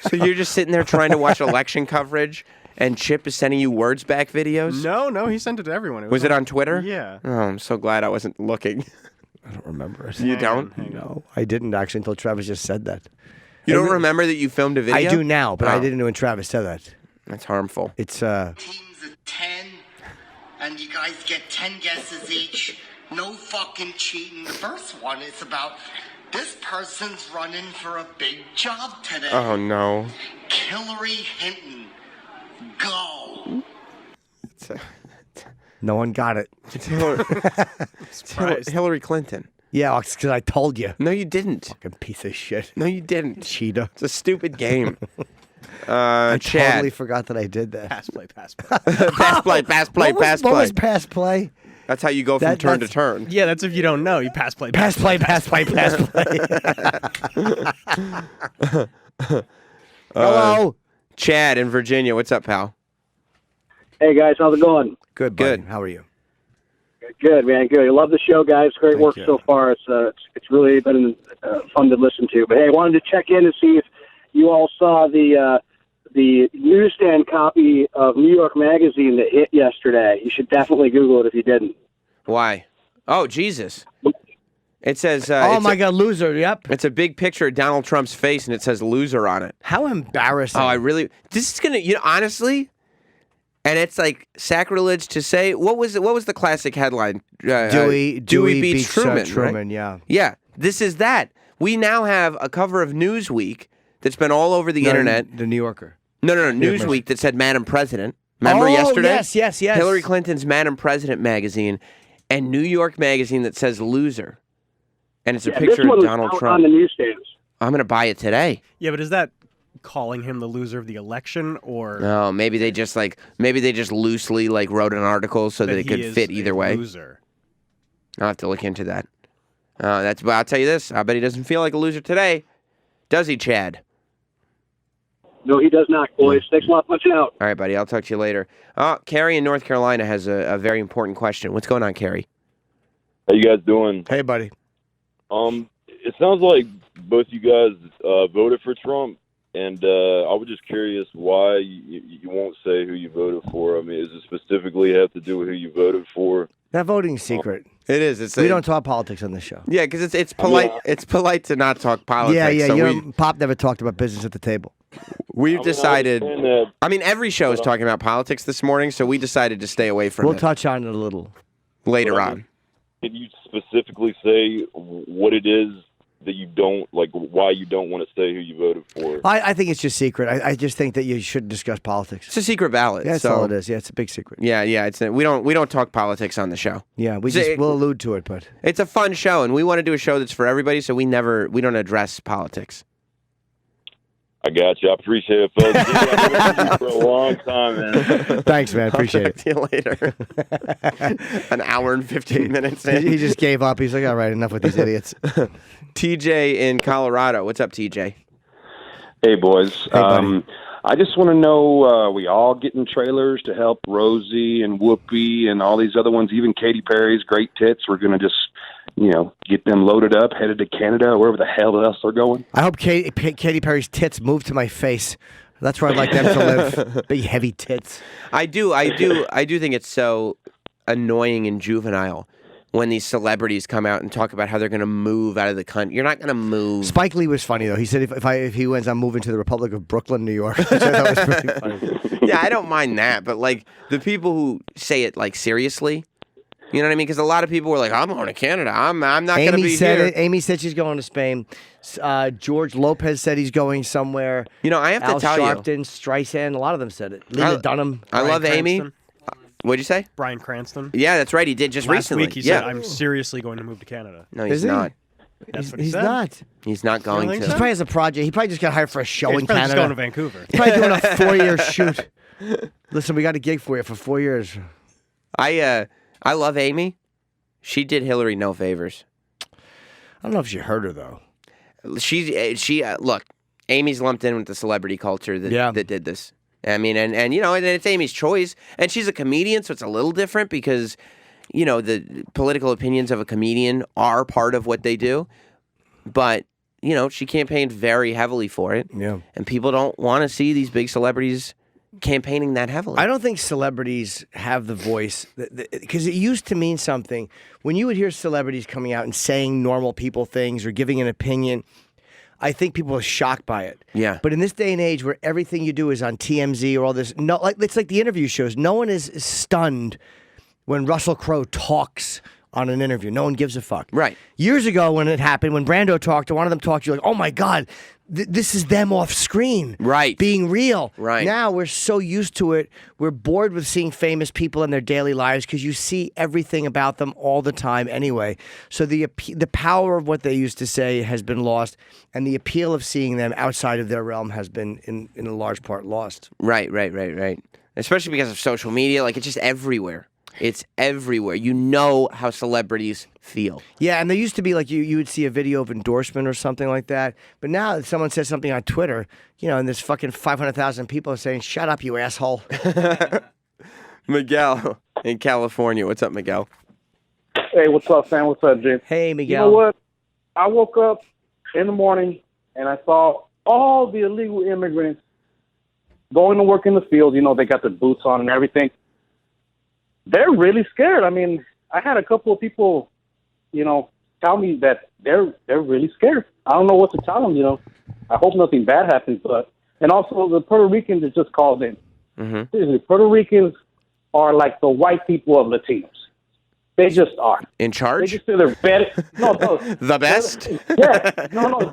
So you're just sitting there trying to watch election coverage, and Chip is sending you words back videos? No, he sent it to everyone. Was it on Twitter? Yeah. Oh, I'm so glad I wasn't looking. I don't remember it. You don't? No, I didn't actually until Travis just said that. You don't remember that you filmed a video? I do now, but I Oh. didn't know when Travis said that. That's harmful. It's Teams of 10, and you guys get 10 guesses each. No fucking cheating. The first one is about this person's running for a big job today. Oh no. Hillary Hinton. Go. no one got it. It's Hillary Clinton. Yeah, it's because I told you. No, you didn't. Fucking piece of shit. No, you didn't. Cheetah. It's a stupid game. I Chad. totally forgot that I did that. Pass play. Pass play, pass play, pass What play. was pass play? That's how you go from turn to turn. Yeah, that's if you don't know. You pass play. Pass play, pass play, pass play. Hello. Chad in Virginia. What's up, pal? Hey, guys. How's it going? Good, buddy. How are you? Good, man. Good. I love the show, guys. Great Thank work you. so far. It's really been fun to listen to. But hey, I wanted to check in and see if you all saw the newsstand copy of New York Magazine that hit yesterday. You should definitely Google it if you didn't. Why? Oh, Jesus. It says... Oh, it's my God, loser, yep. It's a big picture of Donald Trump's face, and it says loser on it. How embarrassing. Oh, I really... This is going to... honestly... And it's like sacrilege to say... What was the classic headline? Dewey beats Truman, Truman, right? yeah. Yeah, this is that. We now have a cover of Newsweek that's been all over the internet. The New Yorker. No, Newsweek that said Madam President. Remember yesterday? Yes. Hillary Clinton's Madam President magazine and New York magazine that says loser. And it's a picture of Donald Trump. On the newsstands. I'm going to buy it today. Yeah, but is that calling him the loser of the election, or No, maybe they just loosely wrote an article so that it could fit either way. Loser. I'll have to look into that. But I'll tell you this. I bet he doesn't feel like a loser today. Does he, Chad? No, he does not, boys. Thanks a lot. Watch out. All right, buddy. I'll talk to you later. Carrie in North Carolina has a very important question. What's going on, Carrie? How you guys doing? Hey, buddy. It sounds like both you guys voted for Trump, and I was just curious why you won't say who you voted for. I mean, does it specifically have to do with who you voted for? That voting's secret. It is. We don't talk politics on this show. Yeah, because it's polite. It's polite to not talk politics. Yeah. So Pop never talked about business at the table. we've decided. I mean, every show is talking about politics this morning, so we decided to stay away from We'll it touch on it a little later on. Can you specifically say what it is that you don't like? Why you don't want to say who you voted for? I think it's just secret. I just think that you shouldn't discuss politics. It's a secret ballot. Yeah, that's all it is. Yeah, it's a big secret. Yeah. We don't talk politics on the show. Yeah, we'll allude to it, but it's a fun show, and we want to do a show that's for everybody. So we don't address politics. I got you. I appreciate it, folks. I've been with you for a long time, man. Thanks, man. Appreciate I'll talk to you later. An hour and 15 minutes in. He just gave up. He's like, all right, enough with these idiots. TJ in Colorado. What's up, TJ? Hey, boys. Hey, buddy. I just want to know, we all getting trailers to help Rosie and Whoopi and all these other ones, even Katy Perry's great tits. We're going to just, get them loaded up, headed to Canada or wherever the hell else they're going. I hope Katy Perry's tits move to my face. That's where I'd like them to live. Big, heavy tits. I do think it's so annoying and juvenile when these celebrities come out and talk about how they're going to move out of the country. You're not going to move. Spike Lee was funny, though. He said if he wins, I'm moving to the Republic of Brooklyn, New York. Which I thought was pretty funny. Yeah, I don't mind that. But, the people who say it, seriously, You know what I mean? Because a lot of people were like, I'm going to Canada. I'm not going to be here. Amy said she's going to Spain. George Lopez said he's going somewhere. You know, I have to Al tell Sharpton, Streisand, a lot of them said it. Lena Dunham. I love Bryan Amy. Cranston. What'd you say? Bryan Cranston. Yeah, that's right. He did just Last recently. week he said, I'm seriously going to move to Canada. No, he's Is he? not. That's what he He's said. not. He's not going think to. He probably has a project. He probably just got hired for a show He's in probably just Canada. going to Vancouver. He's probably doing a 4-year shoot. Listen, we got a gig for you for 4 years. I love Amy. She did Hillary no favors. I don't know if you heard her though. She look. Amy's lumped in with the celebrity culture that did this. I mean, and you know, and it's Amy's choice, and she's a comedian, so it's a little different because, you know, the political opinions of a comedian are part of what they do. But, you know, she campaigned very heavily for it. Yeah. And people don't want to see these big celebrities campaigning that heavily. I don't think celebrities have the voice because it used to mean something. When you would hear celebrities coming out and saying normal people things or giving an opinion, I think people are shocked by it. Yeah. But in this day and age where everything you do is on TMZ or all this, it's like the interview shows. No one is stunned when Russell Crowe talks on an interview. No one gives a fuck. Right. Years ago when it happened, when Brando talked or one of them talked, you're like, oh my God, this is them off screen. Right. Being real. Right. Now we're so used to it. We're bored with seeing famous people in their daily lives because you see everything about them all the time anyway. So the power of what they used to say has been lost, and the appeal of seeing them outside of their realm has been, in a large part, lost. Right. Especially because of social media. Like, it's just everywhere. It's everywhere. You know how celebrities feel. Yeah, and there used to be like you would see a video of endorsement or something like that. But now if someone says something on Twitter, you know, and there's fucking 500,000 people saying, shut up, you asshole. Miguel in California. What's up, Miguel? Hey, what's up, Sam? What's up, Jim? Hey, Miguel. You know what? I woke up in the morning and I saw all the illegal immigrants going to work in the field. You know, they got their boots on and everything. They're really scared. I mean, I had a couple of people, you know, tell me that they're really scared. I don't know what to tell them, you know. I hope nothing bad happens, and also the Puerto Ricans that just called in. Mm-hmm. Seriously, Puerto Ricans are like the white people of Latinos. They just are. In charge? They just say they're better. No, the best? Yeah. No,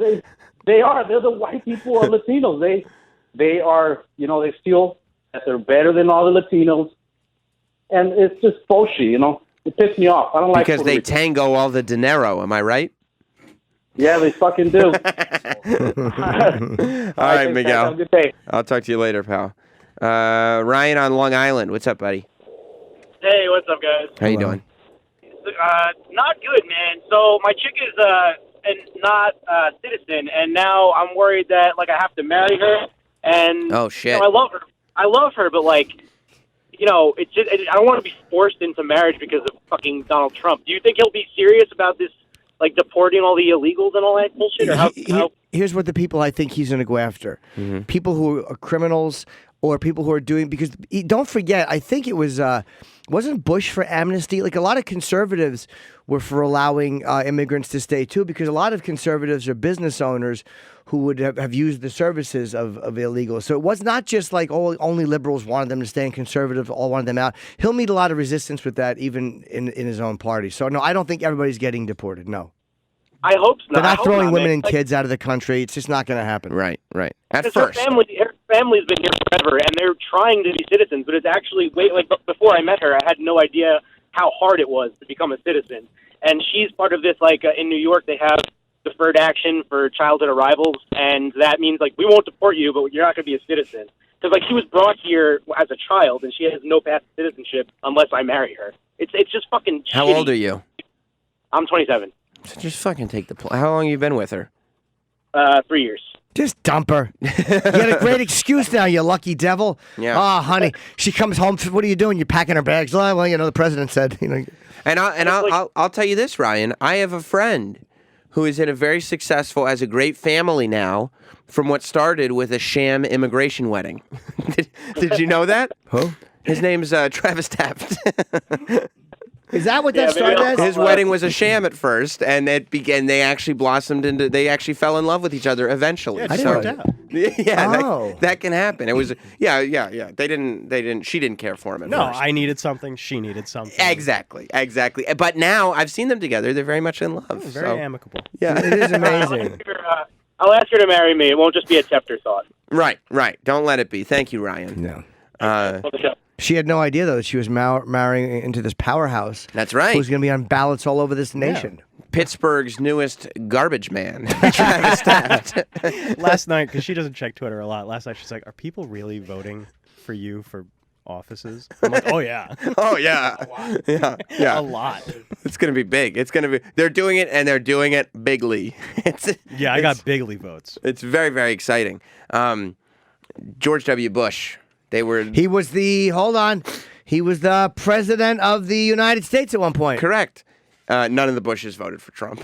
they are. They're the white people of Latinos. They are, you know, they feel that they're better than all the Latinos. And it's just bullshit, you know. It pissed me off. I don't like because Puerto they Rico. tango all the dinero. Am I right? Yeah, they fucking do. All right, Miguel. Have a good day. I'll talk to you later, pal. Ryan on Long Island. What's up, buddy? Hey, what's up, guys? How you doing? Not good, man. So my chick is not a citizen, and now I'm worried that like I have to marry her. And oh shit! You know, I love her, but like, you know, it's just I don't want to be forced into marriage because of fucking Donald Trump. Do you think he'll be serious about this, like deporting all the illegals and all that bullshit? Or how? Here's what the people I think he's going to go after: people who are criminals or people who are doing. Because don't forget, I think it was wasn't Bush for amnesty? Like a lot of conservatives were for allowing immigrants to stay too, because a lot of conservatives are business owners who would have used the services of illegals. So it was not just like only liberals wanted them to stay and conservatives all wanted them out. He'll meet a lot of resistance with that, even in his own party. So no, I don't think everybody's getting deported. No. I hope not. They're not throwing women man. and kids out of the country. It's just not going to happen. Right. At Because first. her family's been here forever, and they're trying to be citizens. But it's actually before I met her, I had no idea how hard it was to become a citizen. And she's part of this. Like in New York, they have deferred action for childhood arrivals, and that means like we won't deport you, but you're not going to be a citizen. Because like she was brought here as a child, and she has no path to citizenship unless I marry her. It's just fucking. How shitty. old are you? I'm 27. So just fucking take the plane. How long have you been with her? 3 years. Just dump her. You had a great excuse now, you lucky devil. Yeah. Oh, honey, she comes home. What are you doing? You're packing her bags. Oh, well, you know, the president said, you know. And I'll tell you this, Ryan. I have a friend who is in a very successful, has a great family now, from what started with a sham immigration wedding. Did you know that? Who? His name's Travis Taft. Is that what that started as? His wedding was a sham at first, and it began. They actually blossomed into. They actually fell in love with each other eventually. Yeah, it worked out. Yeah, that can happen. It was yeah. They didn't. She didn't care for him at No, first. I needed something. She needed something. Exactly. But now I've seen them together. They're very much in love. Very amicable. Yeah, it is amazing. I'll ask her to marry me. It won't just be a Tefter thought. Right. Don't let it be. Thank you, Ryan. No. She had no idea, though, that she was marrying into this powerhouse. That's right. Who's going to be on ballots all over this nation. Pittsburgh's newest garbage man, Travis Taft. Last night, because she doesn't check Twitter a lot, last night she's like, are people really voting for you for offices? I'm like, oh, yeah. Oh, yeah. Yeah. A lot. It's going to be big. They're doing it, and they're doing it bigly. I got bigly votes. It's very, very exciting. George W. Bush. He was the president of the United States at one point. Correct. None of the Bushes voted for Trump.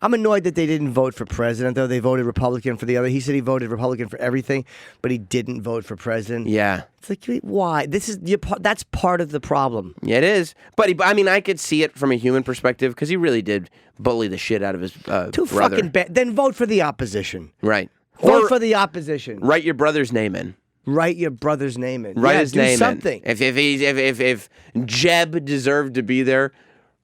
I'm annoyed that they didn't vote for president, though. They voted Republican for the other. He said he voted Republican for everything, but he didn't vote for president. Yeah. It's like, why? That's part of the problem. Yeah, it is. But I could see it from a human perspective because he really did bully the shit out of his Too brother. fucking bad. Then vote for the opposition. Right. Vote for the opposition. Write your brother's name in. Write your brother's name in. Write his name something. in. If Jeb deserved to be there,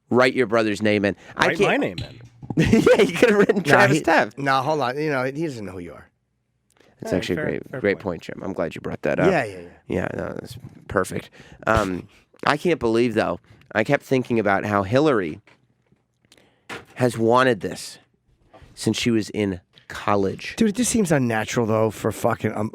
write your brother's name in. Write my name in. Yeah, you could have written Travis Taft. No, hold on. He doesn't know who you are. That's actually a great point, Jim. I'm glad you brought that up. Yeah. Yeah, no, that's perfect. I can't believe, though, I kept thinking about how Hillary has wanted this since she was in college. Dude, it just seems unnatural, though, for fucking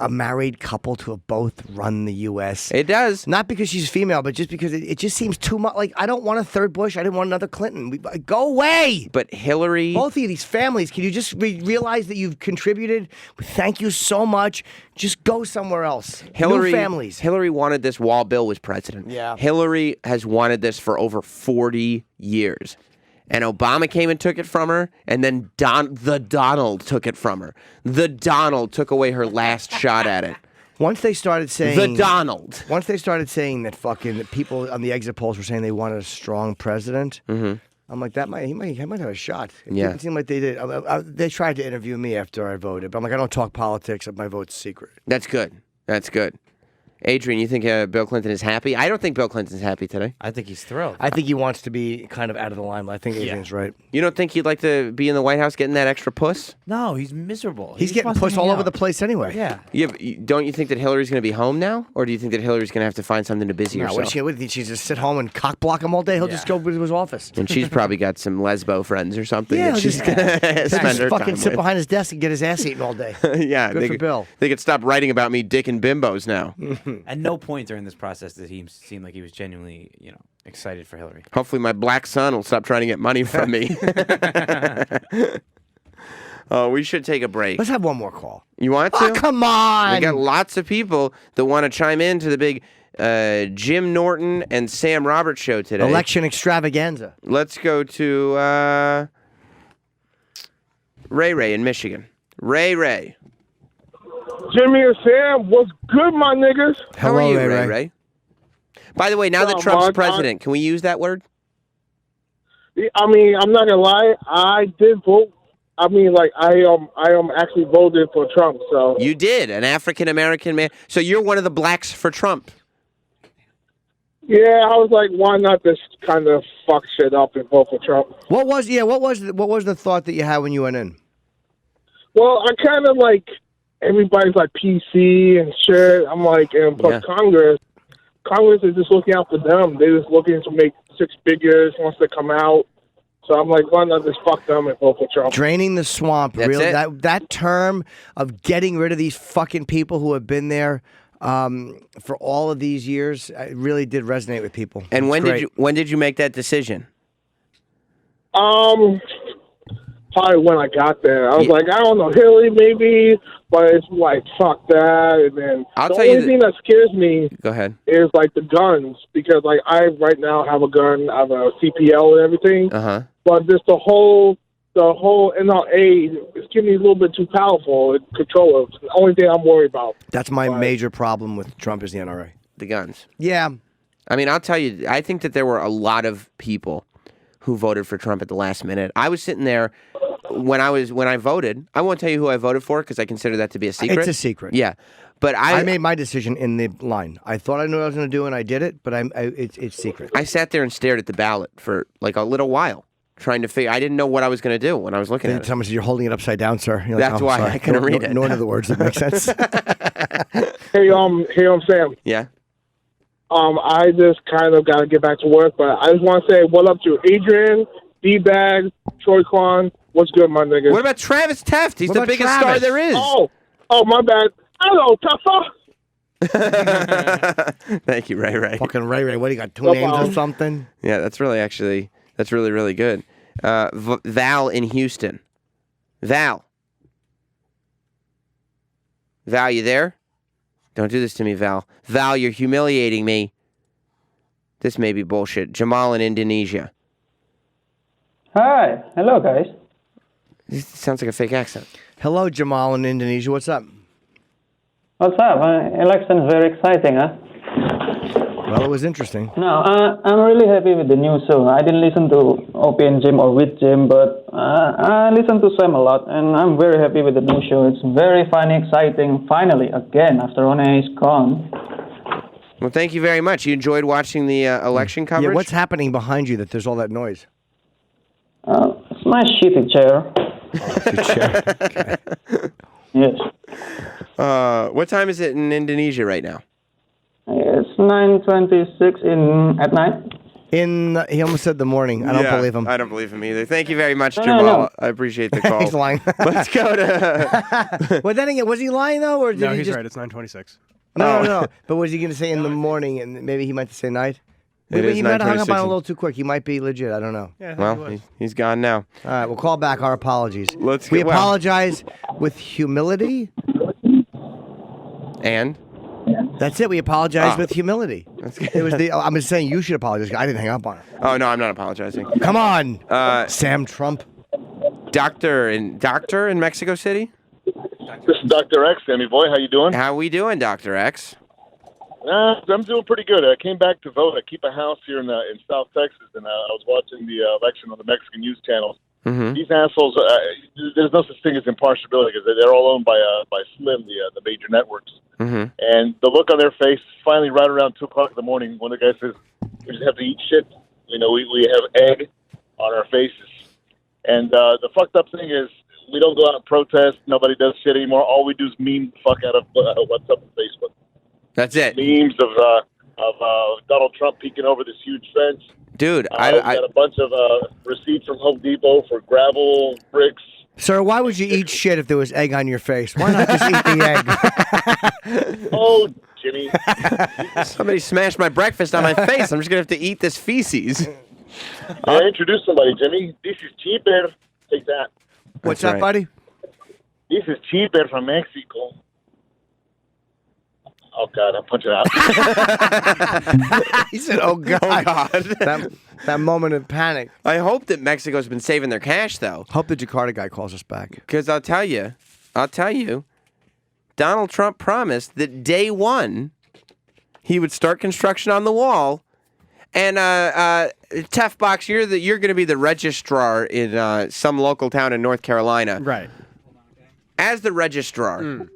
a married couple to have both run the U.S. It does. Not because she's female, but just because it just seems too much. Like, I don't want a third Bush. I didn't want another Clinton. Go away. But Hillary... Both of these families, can you just realize that you've contributed? Thank you so much. Just go somewhere else. New families. Hillary wanted this while Bill was president. Yeah. Hillary has wanted this for over 40 years. And Obama came and took it from her, and then the Donald took it from her. The Donald took away her last shot at it. Once they started saying... The Donald. Once they started saying that fucking people on the exit polls were saying they wanted a strong president, I'm like, he might have a shot. It didn't seem like they did. They tried to interview me after I voted, but I'm like, I don't talk politics. My vote's secret. That's good. Adrian, you think Bill Clinton is happy? I don't think Bill Clinton's happy today. I think he's thrilled. I think he wants to be kind of out of the limelight. I think Adrian's right. You don't think he'd like to be in the White House getting that extra puss? No, he's miserable. He's getting pushed all over the place anyway. Yeah. Don't you think that Hillary's going to be home now? Or do you think that Hillary's going to have to find something to busy herself? What did she just sit home and cock block him all day? He'll just go to his office. And she's probably got some lesbo friends or something Yeah, that she's going to spend her fucking time sit with. behind his desk and get his ass eaten all day. Yeah. Good for Bill. They could stop writing about me dicking bimbos now. At no point during this process did he seem like he was genuinely, excited for Hillary. Hopefully my black son will stop trying to get money from me. We should take a break. Let's have one more call. You want to? Oh, come on. We got lots of people that want to chime in to the big Jim Norton and Sam Roberts show today. Election extravaganza. Let's go to Ray in Michigan. Ray. Jimmy and Sam, what's good, my niggas? How are you, Ray? By the way, now that Trump's president, can we use that word? I mean, I'm not gonna lie. I did vote. I mean, I am actually voted for Trump. So you did, an African American man. So you're one of the blacks for Trump. Yeah, I was like, why not just kind of fuck shit up and vote for Trump? What was the thought that you had when you went in? Well, I kind of everybody's like PC and shit. I'm like, and plus Congress is just looking out for them. They're just looking to make six figures once they come out. So I'm like, why not just fuck them and vote for Trump? Draining the swamp. That's really, it. that term of getting rid of these fucking people who have been there for all of these years, it really did resonate with people. And when did you make that decision? Probably when I got there. I was like, I don't know, Hillary maybe, but it's like, fuck that. And then the only thing that scares me Go ahead. is the guns, because I right now have a gun, I have a CPL and everything. But just the whole NRA is getting me a little bit too powerful and control it. It's the only thing I'm worried about. That's my major problem with Trump is the NRA. The guns. Yeah. I mean, I'll tell you, I think that there were a lot of people who voted for Trump at the last minute. I was sitting there when I voted, I won't tell you who I voted for because I consider that to be a secret. It's a secret. Yeah, but I made my decision in the line. I thought I knew what I was going to do, and I did it. But it's secret. I sat there and stared at the ballot for like a little while, trying to figure. I didn't know what I was going to do when I was looking at it. Someone said, "You're holding it upside down, sir." You're That's why sorry. I couldn't read it. Nor do the words that make sense. Hey, Sam. Yeah. I just kind of got to get back to work, but I just want to say what up to Adrian, D-Bag, Troy Kwan. What's good, my nigga? What about Travis Teft? He's the biggest star there is. Oh, my bad. Hello, Tuffa. Thank you, Ray. Fucking Ray. What do you got? Two No names or problem. something? Yeah, that's really, really good. Val in Houston. Val, you there? Don't do this to me, Val. Val, you're humiliating me. This may be bullshit. Jamal in Indonesia. Hi. Hello, guys. This sounds like a fake accent. Hello, Jamal in Indonesia. What's up? What's up? Election is very exciting, huh? Well, it was interesting. No, I'm really happy with the new show. I didn't listen to Opie and Jim or with Jim, but I listened to Sam a lot, and I'm very happy with the new show. It's very funny, exciting, finally, again, after Rene is gone. Well, thank you very much. You enjoyed watching the election coverage? Yeah, what's happening behind you that there's all that noise? It's my shitty chair. Okay. Yes. What time is it in Indonesia right now? It's 9:26 at night. He almost said the morning. I don't believe him. I don't believe him either. Thank you very much, No, Jamal. no. I appreciate the call. He's lying. Let's go to... Well, then again, was he lying though, or did No, he he's just... right. It's 9:26. No. But was he going to say in the morning, and maybe he meant to say night? It Maybe is he might have hung up on 9:26. it a little too quick. He might be legit. I don't know. Well, he's gone now. All right, we'll call back our apologies. We We apologize with humility. And? That's it. We apologize Ah. with humility. It was the. I'm just saying you should apologize. I didn't hang up on it. Oh, no, I'm not apologizing. Come on, Sam Trump. Doctor in Mexico City? This is Dr. X, Sammy boy. How you doing? How we doing, Dr. X? I'm doing pretty good. I came back to vote. I keep a house here in South Texas, and I was watching the election on the Mexican news channels. Mm-hmm. These assholes, there's no such thing as impartiality because they're all owned by Slim, the major networks. Mm-hmm. And the look on their face, finally right around 2 o'clock in the morning, when the guy says, we just have to eat shit. You know, we have egg on our faces. And the fucked up thing is, we don't go out and protest. Nobody does shit anymore. All we do is meme the fuck out of what's up on Facebook. That's it. Memes of Donald Trump peeking over this huge fence. Dude, I got a bunch of receipts from Home Depot for gravel, bricks. Sir, why would you eat shit if there was egg on your face? Why not just eat the egg? Oh, Jimmy. Somebody smashed my breakfast on my face. I'm just going to have to eat this feces. Introduce somebody, Jimmy. This is cheaper. Take that. What's that, buddy? This is cheaper from Mexico. Oh, God, I'm punching out. He said, "Oh God, Oh, God. that moment of panic." I hope that Mexico's been saving their cash, though. Hope the Jakarta guy calls us back. Because I'll tell you, Donald Trump promised that day one he would start construction on the wall. And Tef Box, you're going to be the registrar in some local town in North Carolina. Right. As the registrar,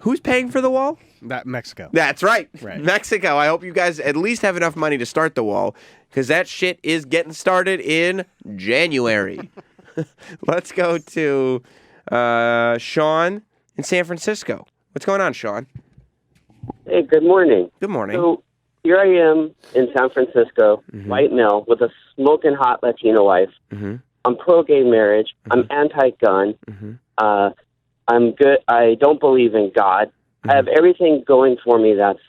who's paying for the wall? That Mexico. That's right. Right. Mexico. I hope you guys at least have enough money to start the wall, because that shit is getting started in January. Let's go to Sean in San Francisco. What's going on, Sean? Hey, good morning. Good morning. So here I am in San Francisco, white male, with a smoking hot Latino wife. Mm-hmm. I'm pro-gay marriage. I'm anti-gun. I'm good. I don't believe in God. I have everything going for me that's,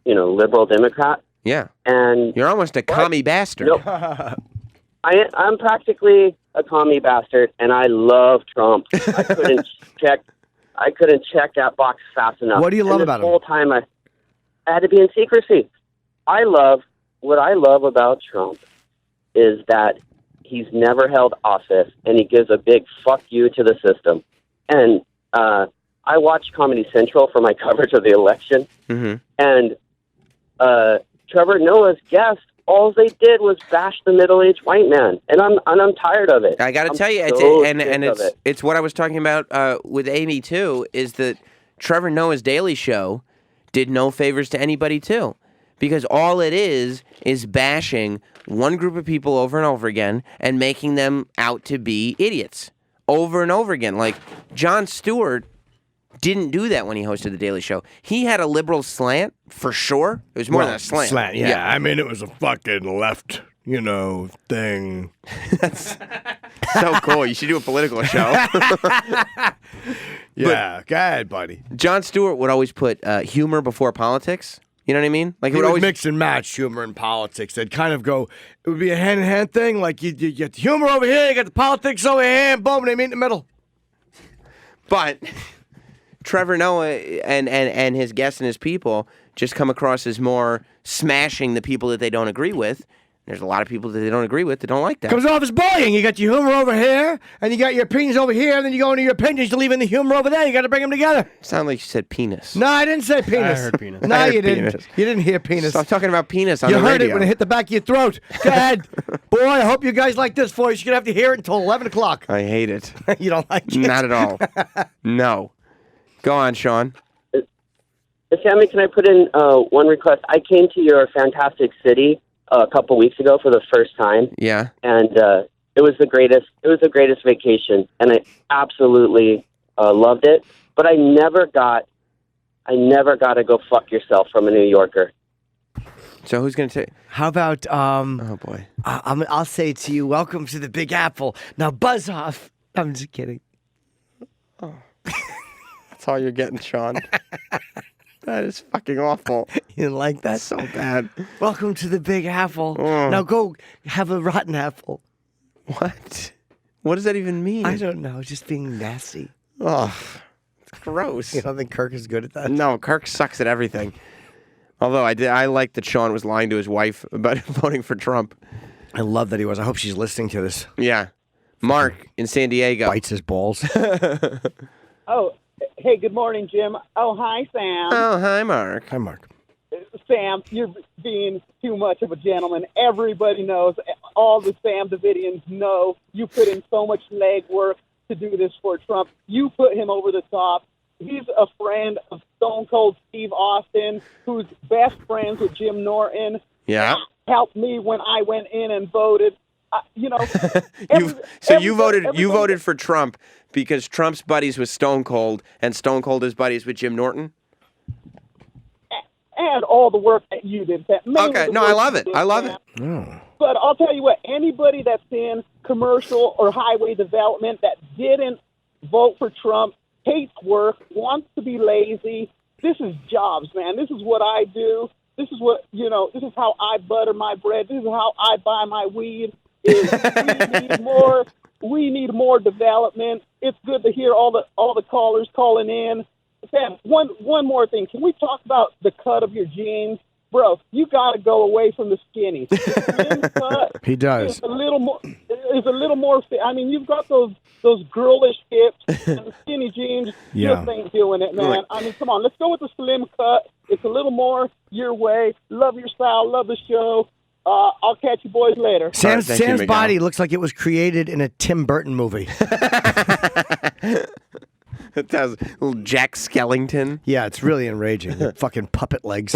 liberal Democrat. Yeah. And you're almost a commie bastard. Nope. I'm practically a commie bastard, and I love Trump. I couldn't check that box fast enough. What do you love about him? The whole time I had to be in secrecy. What I love about Trump is that he's never held office, and he gives a big fuck you to the system. And I watched Comedy Central for my coverage of the election, Mm-hmm. and Trevor Noah's guest all they did was bash the middle-aged white man, and I'm tired of it. I got to I'm tell you, so and sick of it. it's what I was talking about with Amy too. Is that Trevor Noah's Daily Show did no favors to anybody too, because all it is bashing one group of people over and over again and making them out to be idiots over and over again. Like Jon Stewart didn't do that when he hosted the Daily Show. He had a liberal slant for sure. It was more than a slant. Yeah. I mean, it was a fucking left, thing. That's so cool. You should do a political show. Yeah, go ahead, buddy. Jon Stewart would always put humor before politics. You know what I mean? Like He would would always mix and match humor and politics. They'd kind of go, it would be a hand-in-hand thing. Like, you get the humor over here, you got the politics over here, and boom, they meet in the middle. But Trevor Noah and his guests and his people just come across as more smashing the people that they don't agree with. There's a lot of people that they don't agree with that don't like that. Comes off as bullying. You got your humor over here, and you got your opinions over here, and then you go into your opinions to leave in the humor over there. You got to bring them together. Sound like you said penis. No, I didn't say penis. I heard penis. No, I heard you didn't. penis. You didn't hear penis. Stop talking about penis on You the heard radio. it when it hit the back of your throat. Go ahead. Boy, I hope you guys like this voice. You're going to have to hear it until 11 o'clock. I hate it. You don't like it? Not at all. No. Go on, Sean. Sammy, can I put in one request? I came to your fantastic city a couple weeks ago for the first time. Yeah. And it was the greatest. It was the greatest vacation, and I absolutely loved it. But I never got to go fuck yourself from a New Yorker. So who's going to take? How about, oh, boy. I'll say to you, welcome to the Big Apple. Now buzz off. I'm just kidding. That's all you're getting, Sean. That is fucking awful. You didn't like that? So bad. Welcome to the Big Apple. Oh. Now go have a rotten apple. What? What does that even mean? I don't know. Just being nasty. Oh, it's gross. You don't think Kirk is good at that? No, Kirk sucks at everything. Although I like that Sean was lying to his wife about voting for Trump. I love that he was. I hope she's listening to this. Yeah. Mark in San Diego. Bites his balls. Oh, hey, good morning, Jim. Oh, hi, Sam. Oh, hi, Mark. Hi, Mark. Sam, you're being too much of a gentleman. Everybody knows, all the Sam Davidians know you put in so much legwork to do this for Trump. You put him over the top. He's a friend of Stone Cold Steve Austin, who's best friends with Jim Norton. Yeah. Helped me when I went in and voted. You voted for Trump because Trump's buddies with Stone Cold and Stone Cold is buddies with Jim Norton? And all the work that you did. Okay, no, I love it. I love it. But I'll tell you what, anybody that's in commercial or highway development that didn't vote for Trump, hates work, wants to be lazy, this is jobs, man. This is what I do. This is what, this is how I butter my bread. This is how I buy my weed. We need more development. It's good to hear all the callers calling in. Sam, one more thing. Can we talk about the cut of your jeans? Bro, you got to go away from the skinny. The slim cut He does. is a little more. I mean, you've got those girlish hips and the skinny jeans. Yeah. Just ain't doing it, man. Look. I mean, come on. Let's go with the slim cut. It's a little more your way. Love your style. Love the show. I'll catch you boys later. Sam's thank you, Miguel. body looks like it was created in a Tim Burton movie. It has little Jack Skellington. Yeah, it's really enraging. Fucking puppet legs.